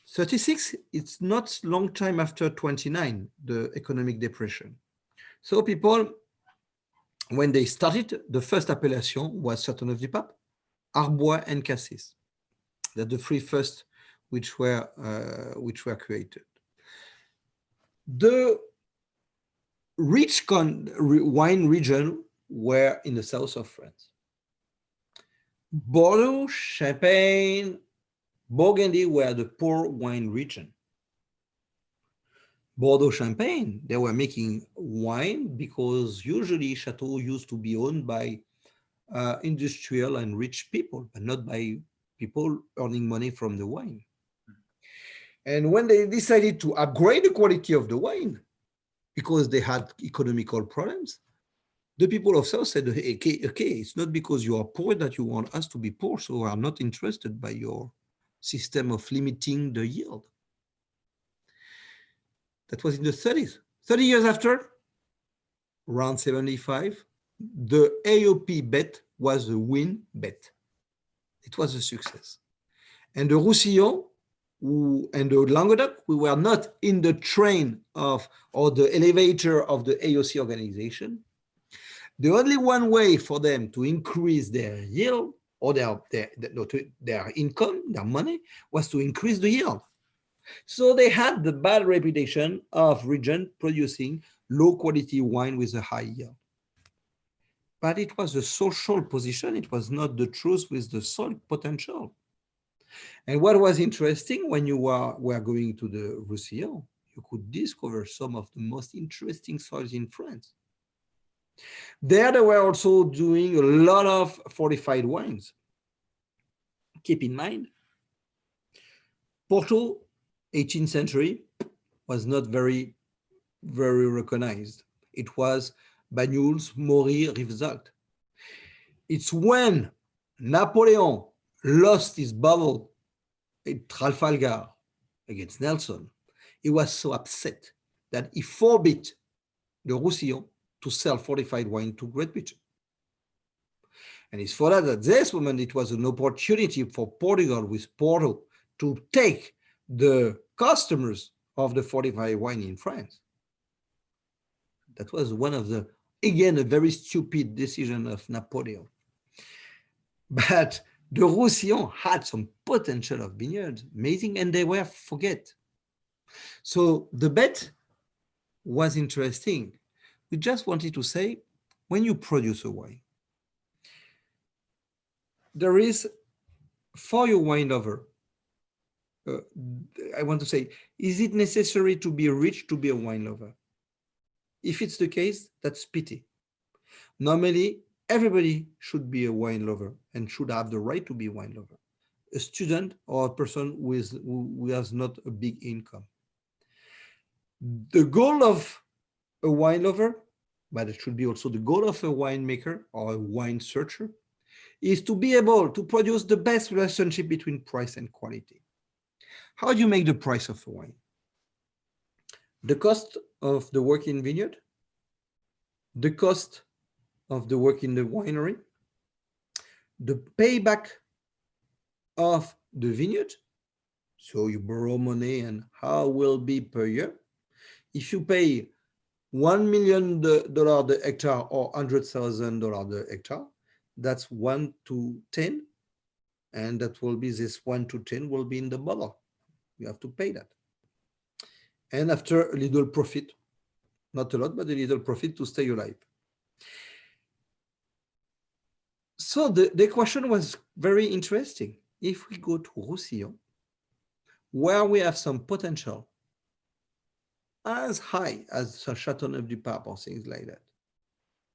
36, it's not long time after 29, the economic depression. So people, when they started, the first appellation was Châteauneuf-du-Pape, Arbois, and Cassis. That's the three first which were created. The rich wine region were in the south of France. Bordeaux, Champagne, Burgundy were the poor wine region. Bordeaux, Champagne, they were making wine because usually chateaux used to be owned by industrial and rich people, but not by people earning money from the wine. And when they decided to upgrade the quality of the wine, because they had economical problems, the people of South said, okay, it's not because you are poor that you want us to be poor, so we are not interested by your system of limiting the yield. That was in the 30s. 30 years after, around 75, the AOP bet was a win bet. It was a success. And the Roussillon and the Languedoc, we were not in the train of, or the elevator of the AOC organization. The only one way for them to increase their yield or their income, their money, was to increase the yield. So they had the bad reputation of region producing low quality wine with a high yield. But it was a social position. It was not the truth with the soil potential. And what was interesting when you were going to the Roussillon, you could discover some of the most interesting soils in France. There they were also doing a lot of fortified wines. Keep in mind, Porto, 18th century, was not very recognized. It was Banyuls, Maury, Rivesaltes. It's when Napoleon lost his battle at Trafalgar against Nelson, he was so upset that he forbid the Roussillon to sell fortified wine to Great Britain. And it's for that at this moment, it was an opportunity for Portugal with Porto to take the customers of the fortified wine in France. That was one of the, again, a very stupid decision of Napoleon. But the Roussillon had some potential of vineyards, amazing, and they were forget. So the bet was interesting. We just wanted to say, when you produce a wine, there is, for your wine lover, I want to say, is it necessary to be rich to be a wine lover? If it's the case, that's pity. Normally, everybody should be a wine lover and should have the right to be a wine lover. A student or a person who has not a big income. The goal of a wine lover, but it should be also the goal of a winemaker or a wine searcher, is to be able to produce the best relationship between price and quality. How do you make the price of a wine? The cost of the work in vineyard, the cost of the work in the winery, the payback of the vineyard, so you borrow money and how will be per year. If you pay $1 million the hectare or $100,000 the hectare, that's 1 to 10, and that will be this 1 to 10 will be in the bottle. You have to pay that. And after a little profit, not a lot, but a little profit to stay alive. So the question was very interesting. If we go to Roussillon, where we have some potential as high as Châteauneuf-du-Pape or things like that,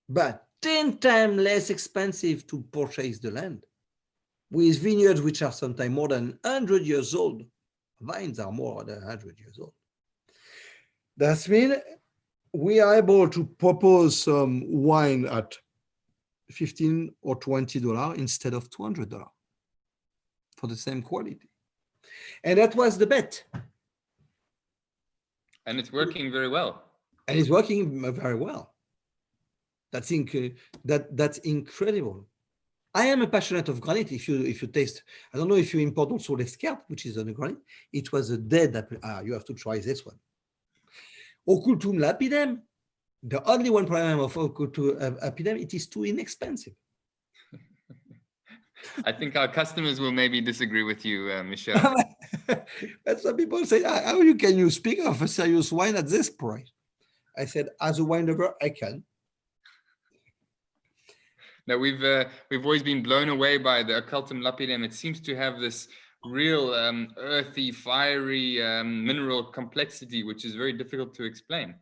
but 10 times less expensive to purchase the land, with vineyards which are sometimes more than 100 years old. Vines are more than 100 years old. That means we are able to propose some wine at $15 or $20 instead of $200 for the same quality. And that was the bet. And it's working very well. And it's working very well. That's incredible. I am a passionate of granite. If you taste, I don't know if you import also l'Escarpe, which is on the granite. It was a dead apple. You have to try this one. Occultum lapidem. The only one problem of Occultum lapidem, it is too inexpensive. I think our customers will maybe disagree with you, Michel. But some people say, how can you speak of a serious wine at this price? I said, as a wine lover, I can. Now we've always been blown away by the Occultum lapidem. It seems to have this real earthy, fiery mineral complexity, which is very difficult to explain.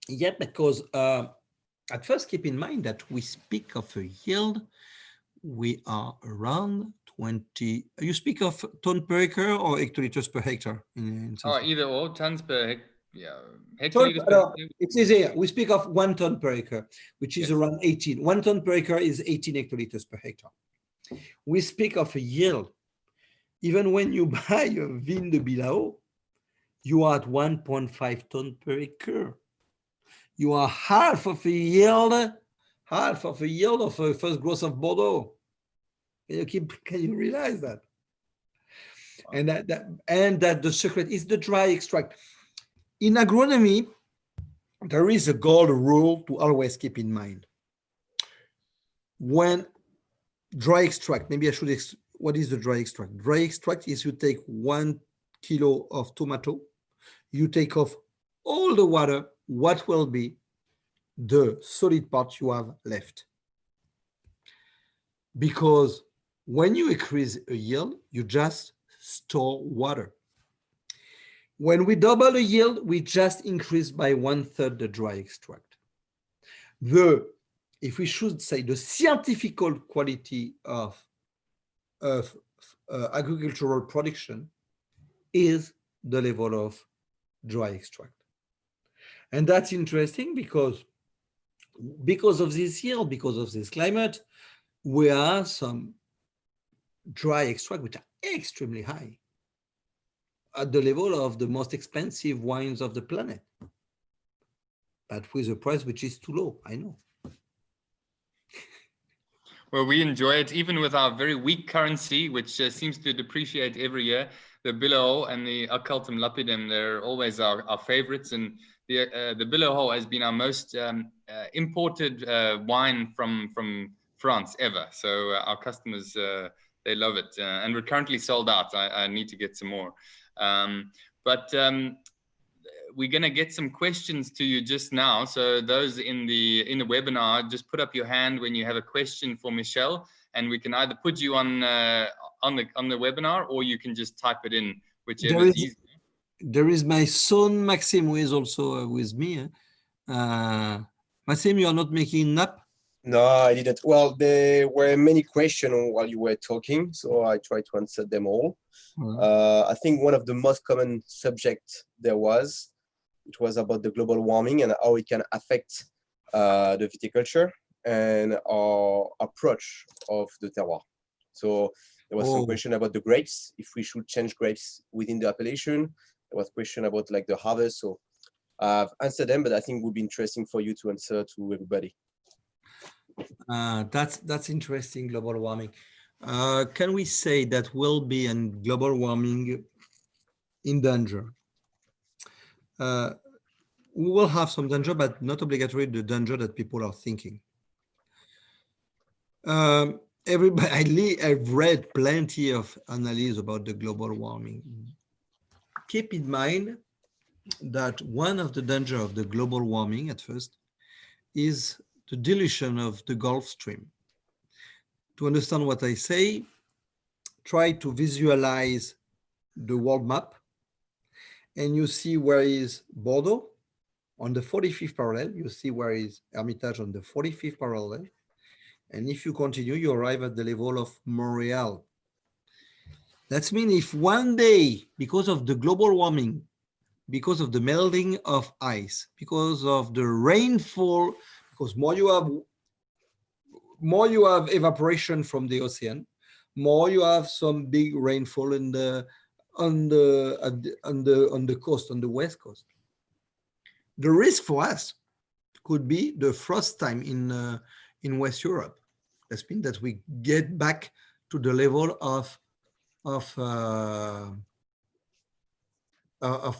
Yeah, because at first keep in mind that we speak of a yield. We are around 20. You speak of ton per acre or hectoliters per hectare? Either or, tons per hectare. Yeah, hectoliters per hectare. It says here, we speak of 1 ton per acre, which is around 18. 1 ton per acre is 18 hectoliters per hectare. We speak of a yield. Even when you buy a Vin de Bilao, you are at 1.5 ton per acre. You are half of a yield of a first growth of Bordeaux. Can you realize that? And that the secret is the dry extract. In agronomy, there is a golden rule to always keep in mind. When dry extract, maybe I should, what is the dry extract? Dry extract is you take 1 kilo of tomato, you take off all the water, what will be the solid part you have left. Because when you increase a yield, you just store water. When we double the yield, we just increase by 1/3 the dry extract. If we should say the scientific quality of agricultural production is the level of dry extract. And that's interesting because of this yield, because of this climate, we have some dry extract which are extremely high at the level of the most expensive wines of the planet, but with a price which is too low, I know. Well, we enjoy it even with our very weak currency, which seems to depreciate every year. The Bilao and the Occultum lapidem, they're always our favorites. And the Bilao has been our most imported wine from France ever. So our customers, they love it. And we're currently sold out. I need to get some more. We're going to get some questions to you just now. So those in the webinar, just put up your hand when you have a question for Michel, and we can either put you on the webinar, or you can just type it in, whichever is easier. There is my son Maxime, who is also with me. Maxime, you are not making nap? No, I didn't. Well, there were many questions while you were talking, so I tried to answer them all. I think one of the most common subjects it was about the global warming and how it can affect the viticulture and our approach of the terroir. So there was some question about the grapes, if we should change grapes within the appellation. There was a question about like the harvest. So I've answered them, but I think it would be interesting for you to answer to everybody. That's interesting, global warming. Can we say that will be a global warming in danger? We will have some danger, but not obligatory the danger that people are thinking. I've read plenty of analyses about the global warming. Keep in mind that one of the danger of the global warming at first is the dilution of the Gulf Stream. To understand what I say, try to visualize the world map, and you see where is Bordeaux on the 45th parallel. You see where is Hermitage on the 45th parallel. And if you continue, you arrive at the level of Montreal. That means if one day, because of the global warming, because of the melting of ice, because of the rainfall, because more you have evaporation from the ocean, more you have some big rainfall on the coast, on the west coast. The risk for us could be the frost time in West Europe. That means that we get back to the level of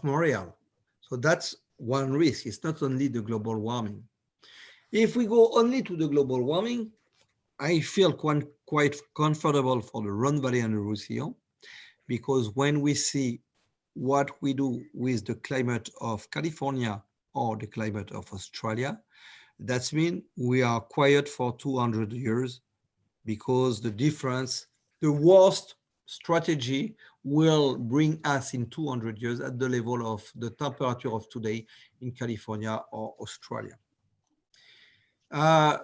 Montreal. So that's one risk. It's not only the global warming. If we go only to the global warming, I feel quite comfortable for the Rhone Valley and the Roussillon, because when we see what we do with the climate of California or the climate of Australia, that means we are quiet for 200 years, because the difference, the worst strategy will bring us in 200 years at the level of the temperature of today in California or Australia.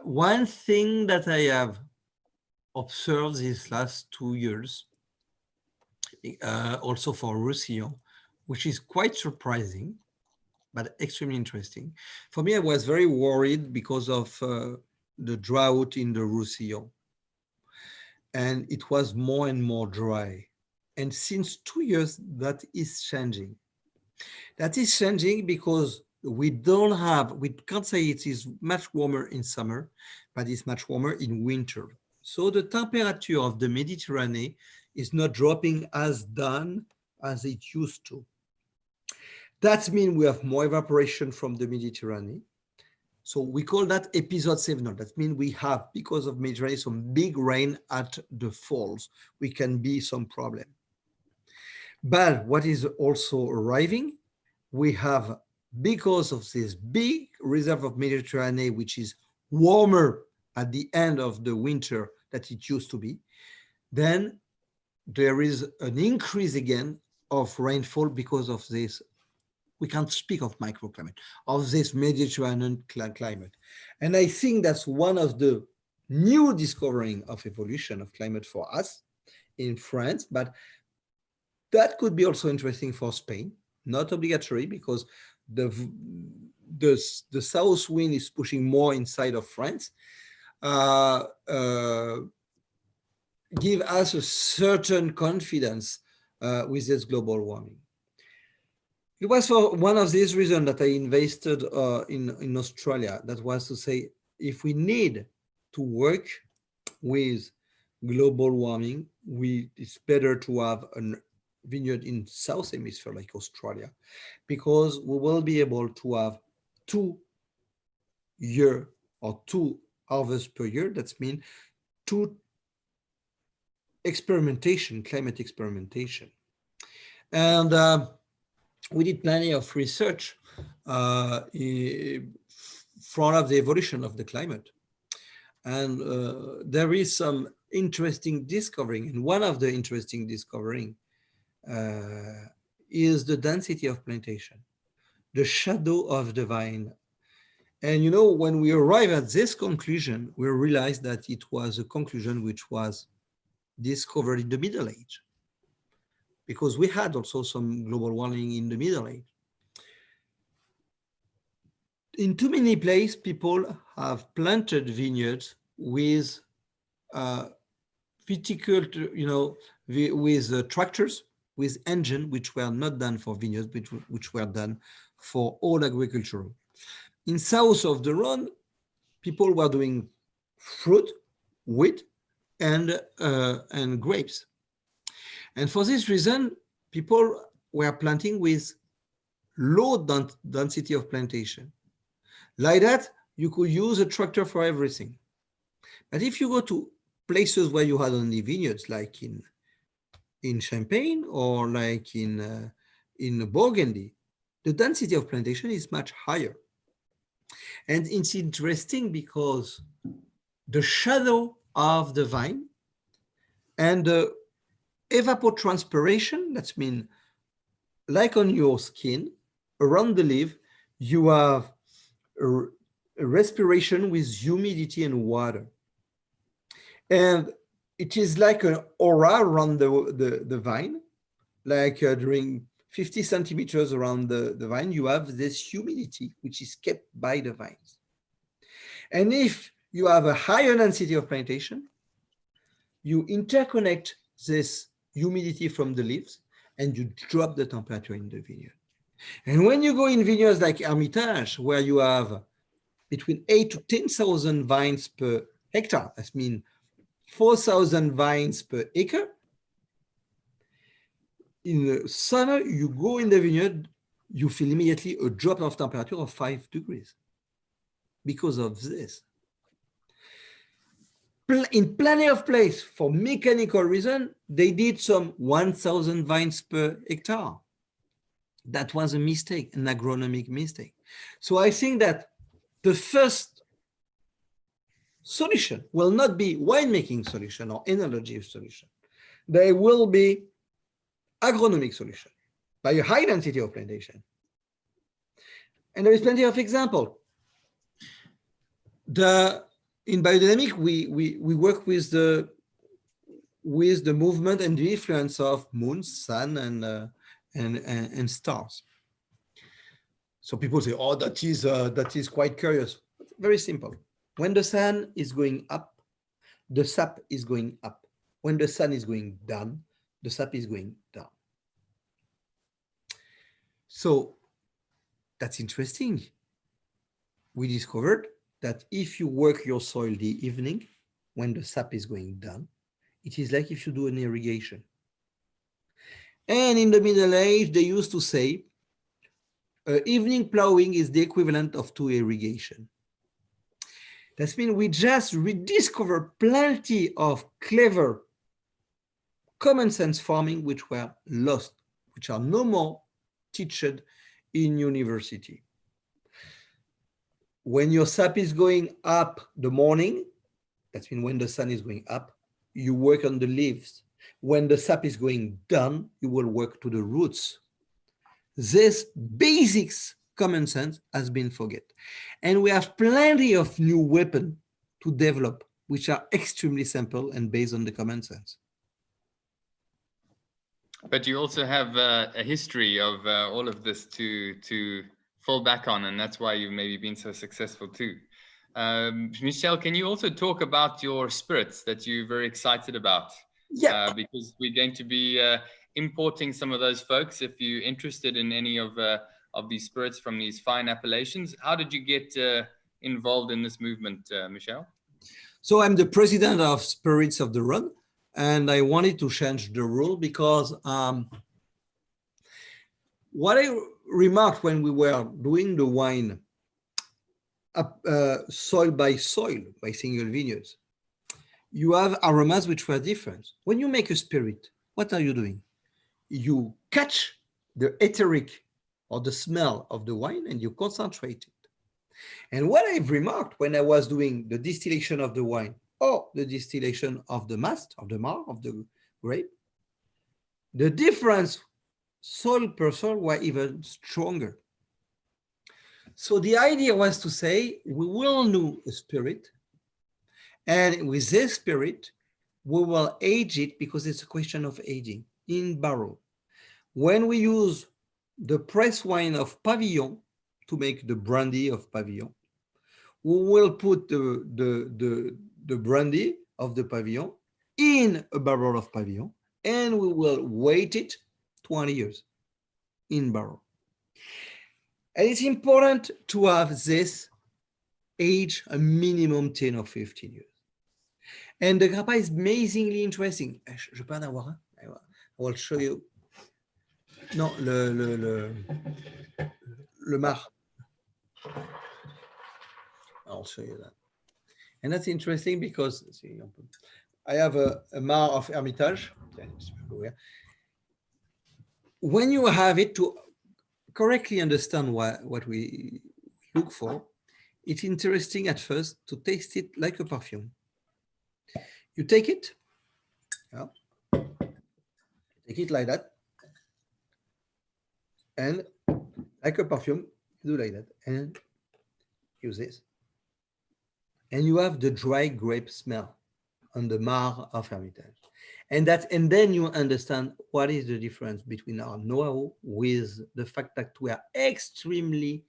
One thing that I have observed these last 2 years, also for Roussillon, which is quite surprising, but extremely interesting. For me, I was very worried because of the drought in the Roussillon. And it was more and more dry. And since 2 years, that is changing. That is changing because we can't say it is much warmer in summer, but it's much warmer in winter. So the temperature of the Mediterranean is not dropping as down as it used to. That means we have more evaporation from the Mediterranean. So we call that episode seasonal. That means we have, because of Mediterranean, some big rain at the falls. We can be some problem. But what is also arriving, we have, because of this big reserve of Mediterranean, which is warmer at the end of the winter than it used to be, then there is an increase again of rainfall because of this. We can't speak of microclimate, of this Mediterranean climate. And I think that's one of the new discovering of evolution of climate for us in France, but that could be also interesting for Spain, not obligatory, because the south wind is pushing more inside of France, give us a certain confidence with this global warming. It was for one of these reasons that I invested in Australia. That was to say, if we need to work with global warming, it's better to have a vineyard in South Hemisphere like Australia, because we will be able to have 2 years or 2 harvests per year. That means 2 experimentation, climate experimentation. And we did plenty of research in front of the evolution of the climate. And there is some interesting discovering. And one of the interesting discovering is the density of plantation, the shadow of the vine. And you know, when we arrive at this conclusion, we realize that it was a conclusion which was discovered in the Middle Age, because we had also some global warming in the Middle Age. In too many places, people have planted vineyards with viticulture, with tractors, with engines, which were not done for vineyards, which were done for all agricultural. In south of the Rhone, people were doing fruit, wheat, and grapes. And for this reason, people were planting with low density of plantation. Like that, you could use a tractor for everything. But if you go to places where you had only vineyards, like in Champagne or like in Burgundy, the density of plantation is much higher. And it's interesting because the shadow of the vine and the evapotranspiration, that means like on your skin, around the leaf, you have a respiration with humidity and water. And it is like an aura around the vine, like during 50 centimeters around the vine, you have this humidity, which is kept by the vines. And if you have a higher density of plantation, you interconnect this humidity from the leaves and you drop the temperature in the vineyard. And when you go in vineyards like Hermitage, where you have between 8 to 10,000 vines per hectare, that means 4,000 vines per acre, in the summer, you go in the vineyard, you feel immediately a drop of temperature of 5 degrees because of this. In plenty of places, for mechanical reason, they did some 1,000 vines per hectare. That was a mistake, an agronomic mistake. So I think that the first solution will not be winemaking solution or enology solution. There will be agronomic solution by a high density of plantation. And there is plenty of example. In biodynamic, we work with the movement and the influence of moon, sun, and stars. So people say, oh, that is quite curious. Very simple. When the sun is going up, the sap is going up. When the sun is going down, the sap is going down. So that's interesting. We discovered that if you work your soil the evening, when the sap is going down, it is like if you do an irrigation. And in the Middle Age, they used to say, evening plowing is the equivalent of 2 irrigation. That means we just rediscovered plenty of clever common sense farming which were lost, which are no more taught in university. When your sap is going up the morning, that means when the sun is going up, you work on the leaves. When the sap is going down, you will work to the roots. This basics common sense has been forget. And we have plenty of new weapons to develop, which are extremely simple and based on the common sense. But you also have a history of all of this to fall back on, and that's why you've maybe been so successful too. Michel, can you also talk about your spirits that you're very excited about? Yeah. Because we're going to be importing some of those folks. If you're interested in any of these spirits from these fine appellations, how did you get involved in this movement, Michel? So I'm the president of Spirits of the Rhone, and I wanted to change the rule because what I remarked when we were doing the wine soil by single vineyards, you have aromas which were different. When you make a spirit, what are you doing? You catch the etheric or the smell of the wine and you concentrate it. And what I've remarked when I was doing the distillation of the wine or the distillation of the mast, of the mar, of the grape, the difference soil per soil were even stronger. So the idea was to say, we will do a spirit, and with this spirit, we will age it because it's a question of aging in barrel. When we use the press wine of Pavillon to make the brandy of Pavillon, we will put the brandy of the Pavillon in a barrel of Pavillon, and we will wait it 20 years in barrel. And it's important to have this age a minimum 10 or 15 years. And the grappa is amazingly interesting. Je peux en avoir un? I will show you. Non, le mar. I'll show you that. And that's interesting because I have a mar of Hermitage. When you have it, to correctly understand what we look for, it's interesting at first to taste it like a perfume. You take it, take it like that, and like a perfume, do like that, and use this. And you have the dry grape smell on the Mar of Hermitage. And then you understand what is the difference between our know-how with the fact that we are extremely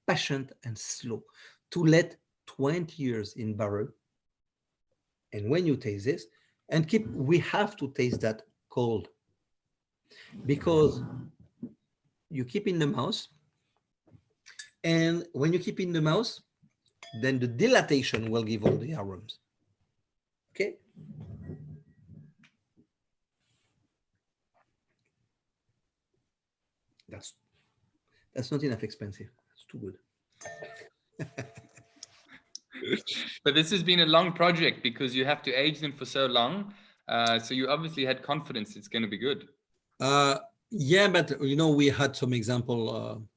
patient and slow to let 20 years in barrel. And when you taste this, and we have to taste that cold, because you keep in the mouth, and when you keep in the mouth, then the dilatation will give all the aromas. Okay. That's not enough expensive. It's too good. But this has been a long project because you have to age them for so long. So you obviously had confidence it's going to be good. Yeah, but we had some example.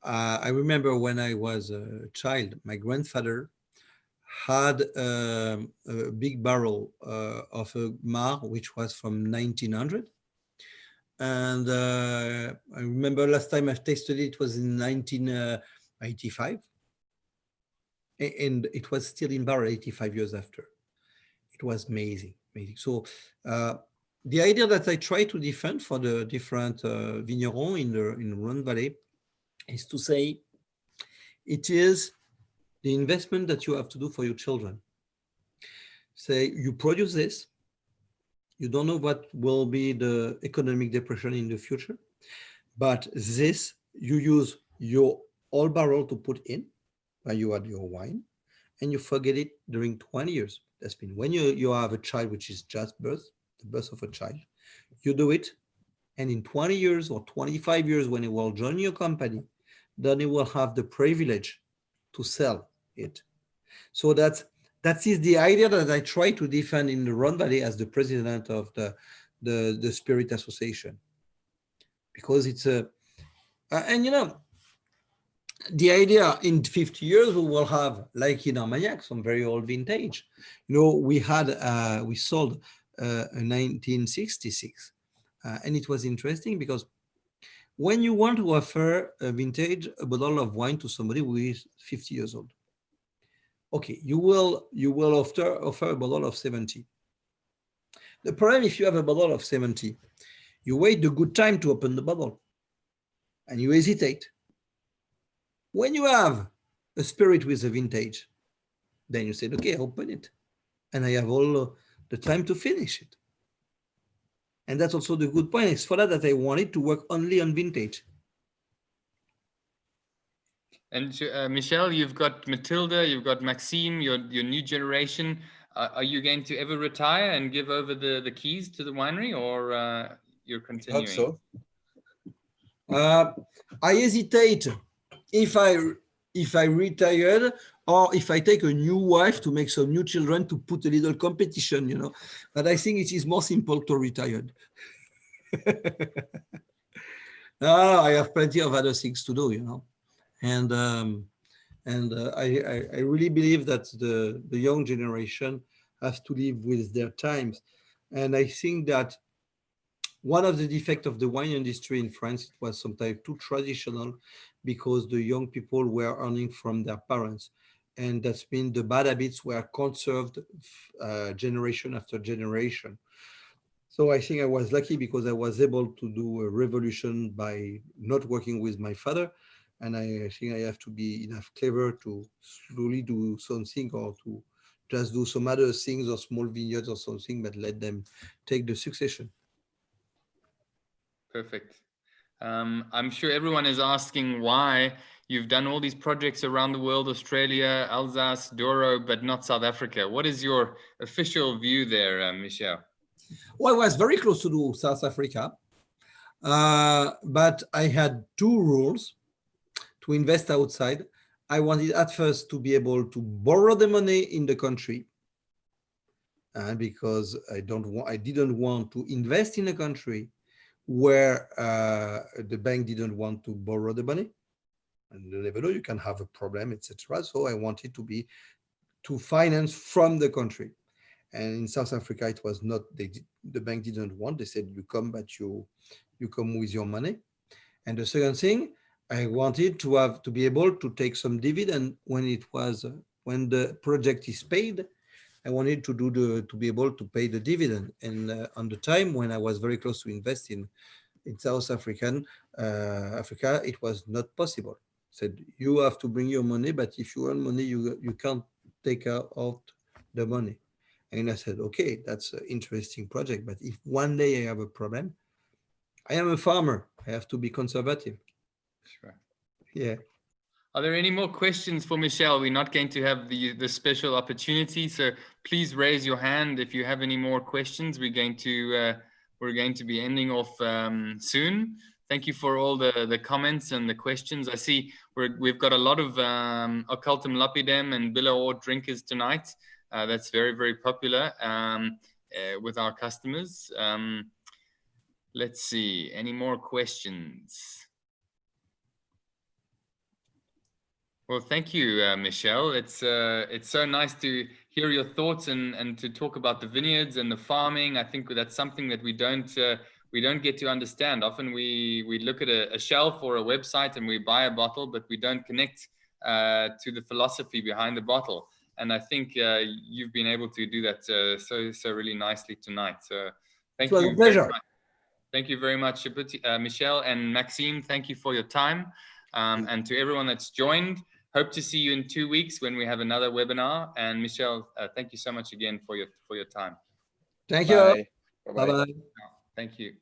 I remember when I was a child, my grandfather had a big barrel of a Mar, which was from 1900. And I remember last time I tasted it was in 1985. And it was still in barrel 85 years after. It was amazing. So the idea that I try to defend for the different vignerons in Rhone Valley is to say it is the investment that you have to do for your children. Say you produce this, you don't know what will be the economic depression in the future, but this you use your old barrel to put in, where you add your wine, and you forget it during 20 years. That's been when you have a child which is just birth, the birth of a child, you do it, and in 20 years or 25 years, when it will join your company, then it will have the privilege to sell it. So that is the idea that I try to defend in the Rhone Valley as the president of the Spirit Association, because it's a and the idea in 50 years we will have, like in Armagnac, some very old vintage. We sold a 1966, and it was interesting because when you want to offer a vintage, a bottle of wine to somebody who is 50 years old, okay, you will offer a bottle of 70. The problem, if you have a bottle of 70, you wait the good time to open the bottle, and you hesitate. When you have a spirit with a vintage, then you say, okay, open it, and I have all the time to finish it. And that's also the good point. It's for that I wanted to work only on vintage. And Michel, you've got Matilda, you've got Maxime, your new generation. Are you going to ever retire and give over the keys to the winery, or you're continuing? I hope so. I hesitate if I retired, or if I take a new wife to make some new children to put a little competition, But I think it is more simple to retire. No, I have plenty of other things to do, And I really believe that the young generation has to live with their times. And I think that one of the defects of the wine industry in France, it was sometimes too traditional because the young people were earning from their parents. And that's been the bad habits were conserved generation after generation. So I think I was lucky because I was able to do a revolution by not working with my father. And I think I have to be enough clever to slowly do something, or to just do some other things or small vineyards or something, but let them take the succession. Perfect. I'm sure everyone is asking why you've done all these projects around the world, Australia, Alsace, Douro, but not South Africa. What is your official view there, Michel? Well, I was very close to do South Africa, but I had two rules to invest outside. I wanted at first to be able to borrow the money in the country, because I didn't want to invest in a country where the bank didn't want to borrow the money, and you never know, you can have a problem, etc. So I wanted to finance from the country. And in South Africa, it was not, the bank didn't want, they said, you come, but you come with your money. And the second thing, I wanted to be able to take some dividend when the project is paid, I wanted to do to be able to pay the dividend. And on the time when I was very close to invest in South Africa, it was not possible. Said you have to bring your money, but if you earn money, you can't take out the money. And I said, okay, that's an interesting project, but if one day I have a problem, I am a farmer. I have to be conservative. Sure. Yeah. Are there any more questions for Michel? We're not going to have the special opportunity, so please raise your hand if you have any more questions. We're going to be ending off soon. Thank you for all the comments and the questions. I see we've got a lot of Occultum Lapidem and Biloor drinkers tonight. That's very, very popular with our customers. Let's see, any more questions? Well, thank you, Michel. It's so nice to hear your thoughts and to talk about the vineyards and the farming. I think that's something that we don't get to understand. Often we look at a shelf or a website and we buy a bottle, but we don't connect to the philosophy behind the bottle. And I think you've been able to do that so really nicely tonight. So thank you. It was a pleasure. Thank you very much, Michel and Maxime. Thank you for your time. And to everyone that's joined, hope to see you in 2 weeks when we have another webinar. And Michel, thank you so much again for your time. Thank you. Bye. Bye-bye. Thank you.